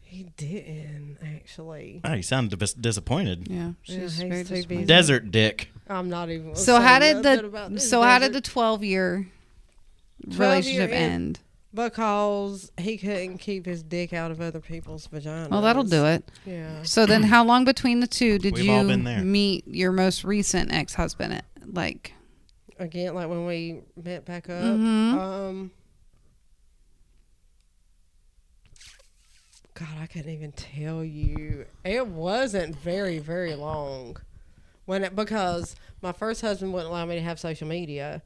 he didn't, actually. Oh, you sound disappointed. Yeah, Yeah, she's he's very too disappointed. busy. Desert dick. I'm not even gonna So say how did nothing about this how did desert. the 12-year 12-year relationship end? Because he couldn't keep his dick out of other people's vaginas. Well, that'll do it. Yeah. So then, how long between the two did We've all you been there. meet your most recent ex-husband? Like, Again, like when we met back up. Mhm. God, I couldn't even tell you. It wasn't very, very long. Because my first husband wouldn't allow me to have social media.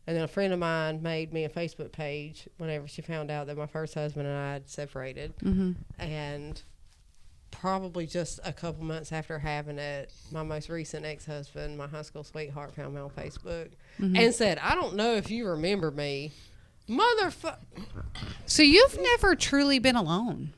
And then a friend of mine made me a Facebook page whenever she found out that my first husband and I had separated. And probably just a couple months after having it, my most recent ex-husband, my high school sweetheart, found me on Facebook and said, "I don't know if you remember me, motherfucker." so you've never truly been alone.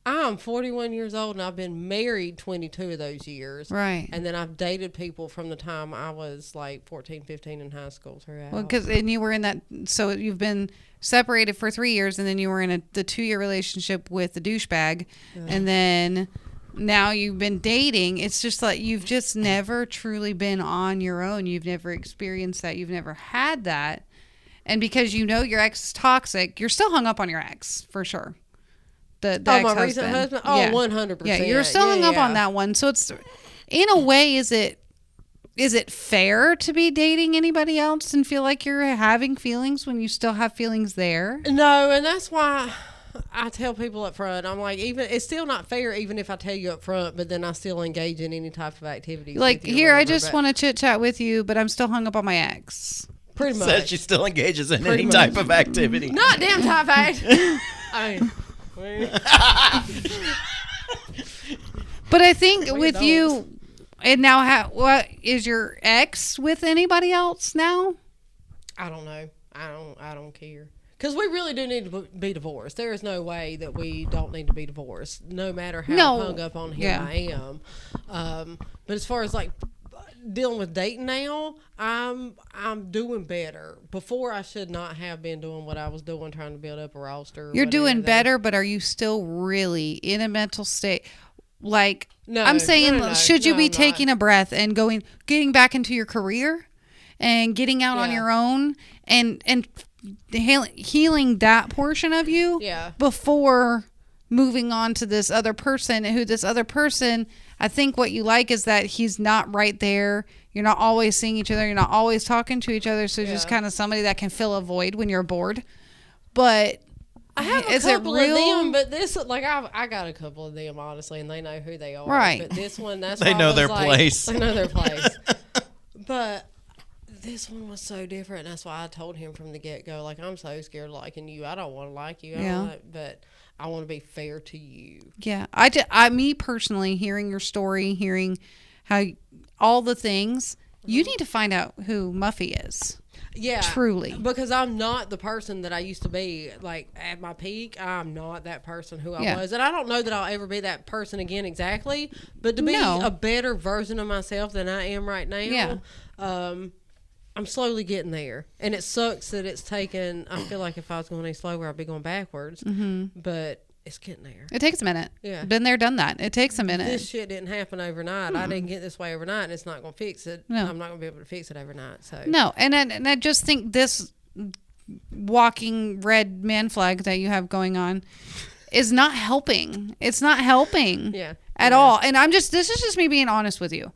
I'm 41 years old and I've been married 22 of those years. Right. And then I've dated people from the time I was like 14, 15 in high school throughout. Well, and you were in that, so you've been separated for 3 years, and then you were in the 2-year relationship with the douchebag, and then now you've been dating. It's just like you've just never truly been on your own. You've never experienced that. You've never had that. And because you know your ex is toxic, you're still hung up on your ex, for sure. The my ex-husband. recent husband? Oh, Yeah. 100%. Yeah, you're still hung up on that one. So it's, in a way, is it fair to be dating anybody else and feel like you're having feelings when you still have feelings there? No, and that's why I tell people up front, I'm like, even it's still not fair even if I tell you up front, but then I still engage in any type of activities. Like, with you or here, I whatever, just but want to chit chat with you, but I'm still hung up on my ex. pretty much. Says she still engages in Pretty any much. type of activity. Not damn type act. I mean, But I think We with don't. you, and now, what is your ex with anybody else now? I don't know. I don't care. Because we really do need to be divorced. There is no way that we don't need to be divorced, no matter how No. hung up on him Yeah. I am. But as far as like dealing with dating now, I'm doing better. Before, I should not have been doing what I was doing, trying to build up a roster. or You're doing whatever. better, but are you still really in a mental state? Like, No, I'm saying, no, should you no, be I'm not. taking a breath and getting back into your career and getting out on Yeah. your own and healing that portion of you Yeah. before moving on to this other person, I think what you like is that he's not right there. You're not always seeing each other. You're not always talking to each other. So just Yeah. kind of somebody that can fill a void when you're bored. But I have a is it couple real? of them, but this, like, I got a couple of them, honestly, and they know who they are. Right. But this one, that's They why I know was their like- place. They know their place. But this one was so different. That's why I told him from the get-go, like, I'm so scared of liking you. I don't want to like you. Yeah. But I want to be fair to you. yeah, me personally, hearing your story, hearing how all the things, you need to find out who Muffy is. Yeah. Truly. Because I'm not the person that I used to be. Like, at my peak, I'm not that person who I Yeah. was. And I don't know that I'll ever be that person again exactly. But to be No. a better version of myself than I am right now, Yeah. I'm slowly getting there. And it sucks that it's taken, I feel like if I was going any slower, I'd be going backwards. Mm-hmm. But it's getting there. It takes a minute. Yeah. Been there, done that. It takes a minute. This shit didn't happen overnight. I didn't get this way overnight, and it's not going to fix it. No. I'm not going to be able to fix it overnight. So No, and I just think this walking red man flag that you have going on is not helping. It's not helping Yeah. at all. And this is just me being honest with you.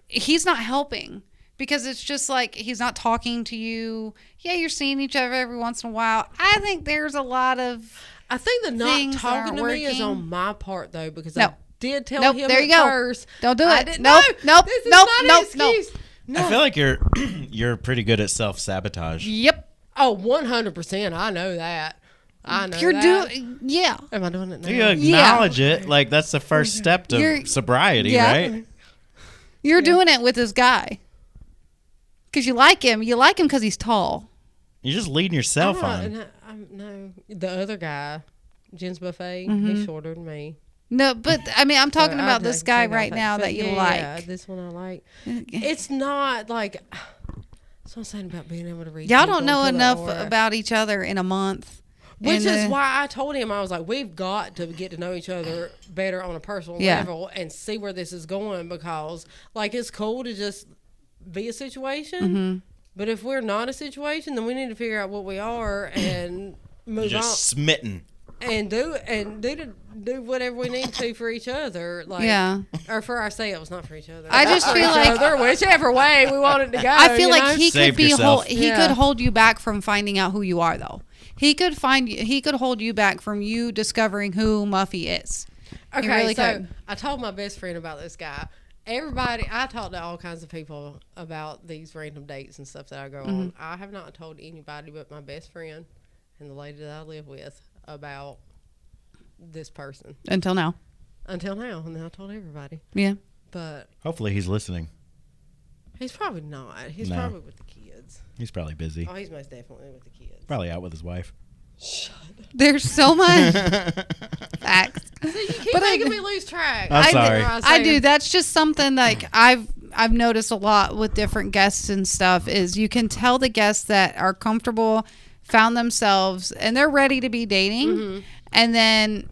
He's not helping because it's just like he's not talking to you. Yeah, you're seeing each other every once in a while. I think there's a lot of I think the not things that talking aren't to me is working. on my part though, because No. I did tell Nope, him there at you go. first. Don't do I it. didn't- Nope, nope, this is nope, not nope, an nope. excuse. I feel like you're pretty good at self-sabotage. Yep. Oh, 100%. I know that. I know You're that. doing yeah. Am I doing it now? You acknowledge it, like that's the first step to You're- sobriety, yeah. right? You're doing it with this guy. Cuz you like him. You like him cuz he's tall. You're just leading yourself on. No, the other guy, Jen's Buffet, Mm-hmm. he's shorter than me. No, but I mean, I'm talking So about I this take guy off right now that you yeah, like. Yeah, this one I like. It's not like. That's what I'm saying about being able to read. Y'all people don't know to the enough aura. about each other in a month. Which And, is why I told him, I was like, we've got to get to know each other better on a personal Yeah. level and see where this is going, because, like, it's cool to just be a situation. Mm-hmm. But if we're not a situation, then we need to figure out what we are and move Just smitten. on and do whatever we need to for each other. Like, Yeah. or for ourselves, not for each other. I just For feel each like- other, whichever way we want it to go. I feel you like know? he Save could be yourself. he Yeah. could hold you back from finding out who you are though. He could hold you back from you discovering who Muffy is. Okay, really so could. I told my best friend about this guy. I talk to all kinds of people about these random dates and stuff that I go Mm-hmm. on. I have not told anybody but my best friend and the lady that I live with about this person Until now. until now. And then I told everybody. Yeah. But Hopefully he's listening. he's probably not. He's No. probably with the kids. He's probably busy. Oh, he's most definitely with the kids. Probably out with his wife. There's so much facts. You keep But making me lose track. I'm sorry. I do. That's just something like I've noticed a lot with different guests and stuff is you can tell the guests that are comfortable, found themselves, and they're ready to be dating. Mm-hmm. And then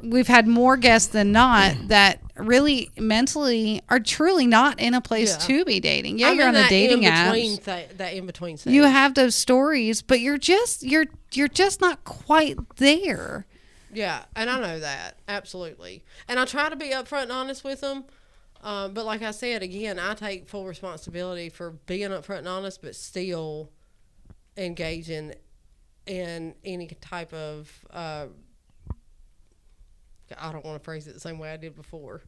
we've had more guests than not that really mentally are truly not in a place to be dating. Yeah, you're on the dating apps. That in between stage. You have those stories, but you're just not quite there. Yeah, and I know that. Absolutely. And I try to be upfront and honest with them. But like I said, again, I take full responsibility for being upfront and honest, but still engaging in any type of, I don't want to phrase it the same way I did before.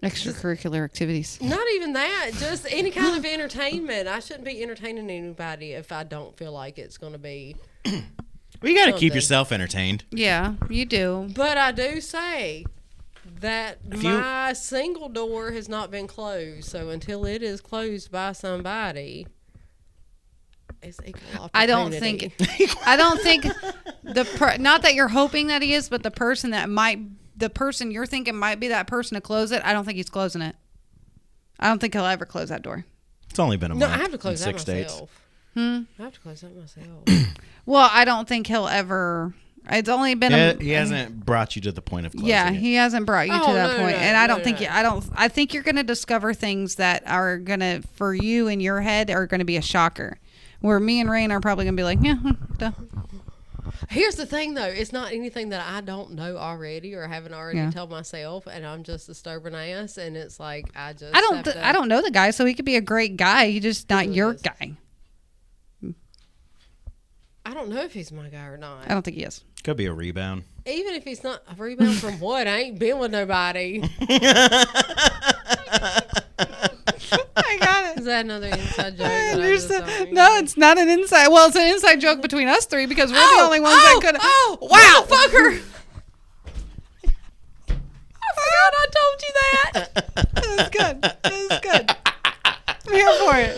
Extracurricular activities. Not even that, just any kind of entertainment. I shouldn't be entertaining anybody if I don't feel like it's going to be. Well, you got to keep something. yourself entertained. Yeah, you do. But I do say that my single door has not been closed. So until it is closed by somebody, it's equal opportunity. I don't think not that you're hoping that he is, but the person you're thinking might be that person to close it. I don't think he's closing it. I don't think he'll ever close that door. It's only been a No, month. I have to close that 6 dates. myself. I have to close that myself. Well, I don't think he'll ever. It's only been He hasn't brought you to the point of closing Yeah, it. he hasn't brought you to Oh, that no, point. no, And I no, don't think no. I think you're going to discover things that are going to for you in your head are going to be a shocker. Where me and Rain are probably going to be like, yeah, duh. Here's the thing, though. It's not anything that I don't know already or haven't already told myself, and I'm just a stubborn ass, and it's like I don't know the guy, so he could be a great guy. He's just not He your is. guy. I don't know if he's my guy or not. I don't think he is. Could be a rebound. Even if he's not a rebound from what? I ain't been with nobody. I got it. Is that another inside joke? I that I just understand. don't No, it's not an inside. Well, it's an inside joke between us three because we're the only ones that could. Oh, wow, fucker! I forgot I told you that. That was good. That was good. I'm here for it.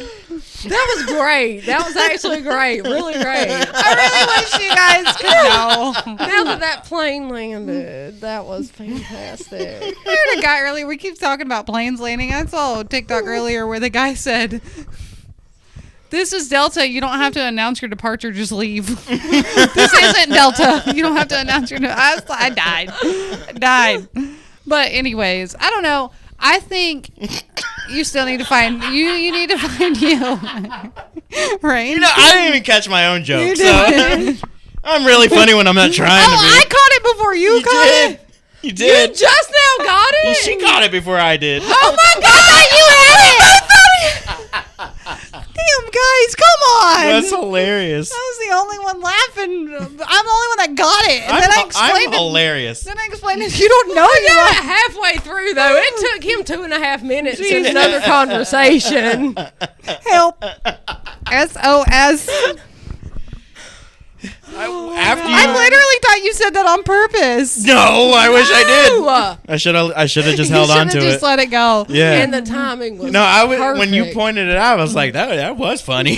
That was great. That was actually great. Really great. I really wish you guys could know. Now that plane landed, that was fantastic. I heard a guy earlier. We keep talking about planes landing. I saw a TikTok earlier where the guy said, "This is Delta. You don't have to announce your departure. Just leave. This isn't Delta. You don't have to announce your." I died. But anyways, I don't know. I think you still need to find you need to find you, right? You know, I didn't even catch my own joke. You So did. I'm really funny when I'm not trying to be. I caught it before you caught it. You did. You just now got it? She caught it before I did. Oh my God, you had it! Damn, guys, come on! That's hilarious. I was the only one laughing. I'm the only one that got it. And then I I'm explained it. hilarious. Then I explained it. You don't know you Got it are. halfway through, though. It took him 2.5 minutes in another conversation. Help. SOS. After you, I literally thought you said that on purpose. no, I wish I did. No. I should have just You held on should've to just it. let it go. Yeah. And the timing was No, when you perfect. pointed it out, I was like, that was funny.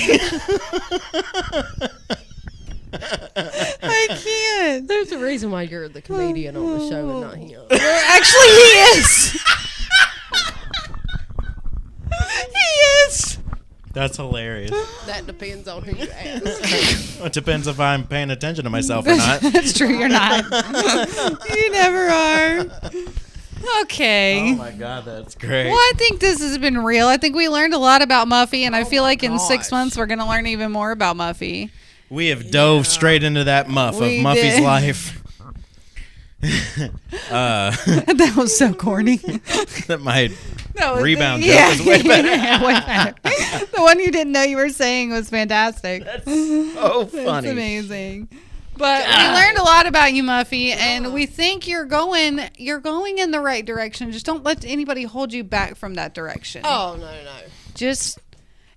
I can't. There's a reason why you're the comedian on the show and not him. Actually, he is. He is. That's hilarious. That depends on who you ask. It depends if I'm paying attention to myself or not. That's true. You're not. You never are. Okay. Oh my God, that's great. Well, I think this has been real. I think we learned a lot about Muffy, and I feel like in 6 gosh. months we're going to learn even more about Muffy. We have dove straight into that muff We of Muffy's did. life. That was so corny. That my No, rebound joke was way better. Yeah, way better. The one you didn't know you were saying was fantastic. That's so That's funny. amazing. But we learned a lot about you, Muffy, and we think you're going in the right direction. Just don't let anybody hold you back from that direction. Oh, no. Just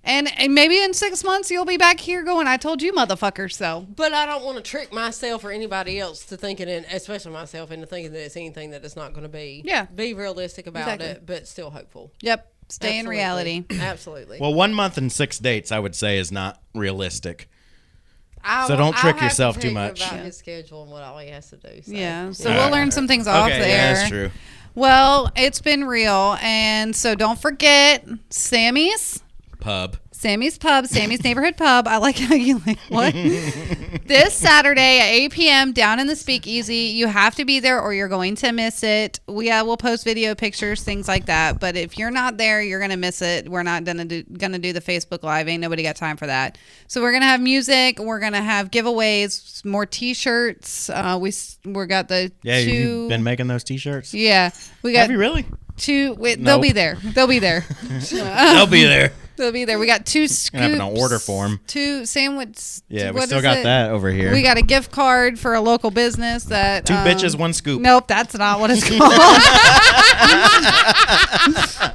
and maybe in 6 months you'll be back here going, I told you, motherfuckers. So But I don't want to trick myself or anybody else to thinking, especially myself, into thinking that it's anything that it's not going to be. Yeah. Be realistic about Exactly. it, but still hopeful. yep, stay in Absolutely. reality. Absolutely. Well, 1 month and 6 dates, I would say, is not realistic. So don't trick I'll have yourself to too think much. about his schedule and what all he has to do. So. Yeah. So All we'll right. learn some things off Okay, the yeah, air. that's true. Well, it's been real. And so don't forget Sammy's Pub. Sammy's Pub, Sammy's Neighborhood Pub. I like how you like what? This Saturday at 8 p.m. down in the Speakeasy. You have to be there or you're going to miss it. We'll post video pictures, things like that. But if you're not there, you're gonna miss it. We're not gonna do the Facebook Live. Ain't nobody got time for that. So we're gonna have music. We're gonna have giveaways, more T-shirts. We got the Yeah, two. you've been making those T-shirts. Yeah, we got Have you really? two. Wait, Nope. they'll be there. They'll be there. They'll be there. They'll be there. We got two scoops. Gonna have an order form. Two sandwiches. Yeah, we what still is got it? that over here. We got a gift card for a local business that Two bitches, one scoop. Nope, that's not what it's called.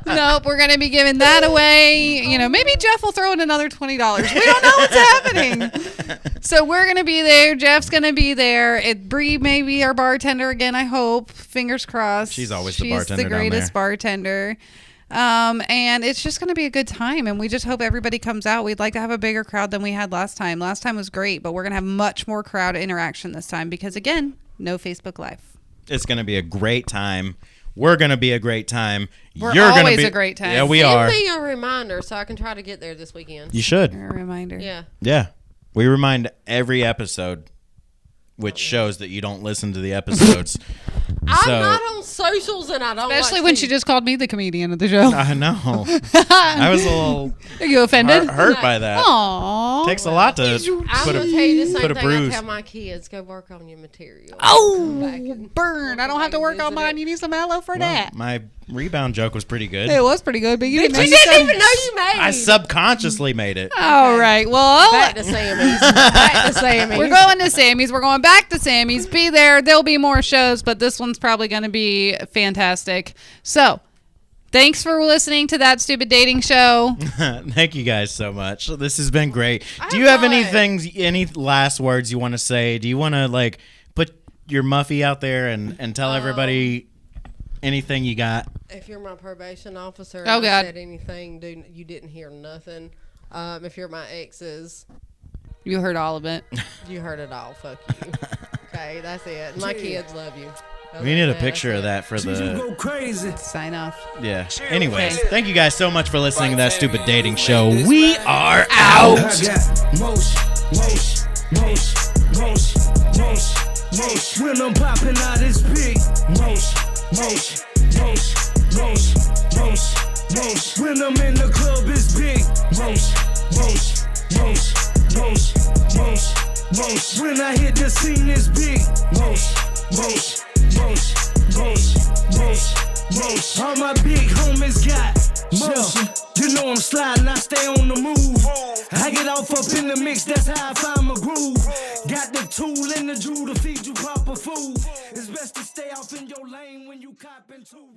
Nope, we're gonna be giving that away. You know, maybe Jeff will throw in another $20. We don't know what's happening. So we're gonna be there. Jeff's gonna be there. Bree may be our bartender again. I hope. Fingers crossed. She's always the She's bartender the down greatest there. bartender. And it's just going to be a good time. And we just hope everybody comes out. We'd like to have a bigger crowd than we had last time. Last time was great, but we're going to have much more crowd interaction this time because, again, no Facebook Live. It's gonna be a great time. We're gonna be a great time. We're You're gonna always be a great time. Yeah, we Send are. me a reminder so I can try to get there this weekend. You should. A reminder. Yeah. Yeah. We remind every episode, which shows that you don't listen to the episodes. I'm not on socials and I don't Especially watch when TV. she just called me the comedian of the show. I know. I was a little Are you offended? hurt by that. Aww. Takes a lot to I'm put going to tell you the put same a thing I bruise. tell my kids. Go work on your material. Come back Oh, and- burn. I don't have to work on visit mine. it. You need some aloe for that. My rebound joke was pretty good. It was pretty good, but you didn't You make didn't even know you made. I subconsciously made it. All right. Well, Back to Sammy's. Back to Sammy's. we're going to Sammy's. We're going back to Sammy's. Be there. There'll be more shows, but this one's probably going to be fantastic. So, thanks for listening to That Stupid Dating Show. Thank you guys so much. This has been great. Do you have have fun. any last words you want to say? Do you want to like put your Muffy out there and tell everybody anything you got? If you're my probation officer and Oh, I God. said anything, you didn't hear nothing. If you're my exes, You heard all of it. you heard it all. Fuck you. Okay, that's it. My kids love you. We need a picture of that for the Go crazy. Sign off. yeah. Anyways, Okay. thank you guys so much for listening to That Stupid Dating Show. We are out. I got motion. When I'm popping out, it's big. Motion. When I'm in the club, it's big. Motion. When I hit the scene, it's big. Motion. All my big homies got motion. You know I'm sliding, I stay on the move. I get off up in the mix, that's how I find my groove. Got the tool and the jewel to feed you proper food. It's best to stay off in your lane when you copping too.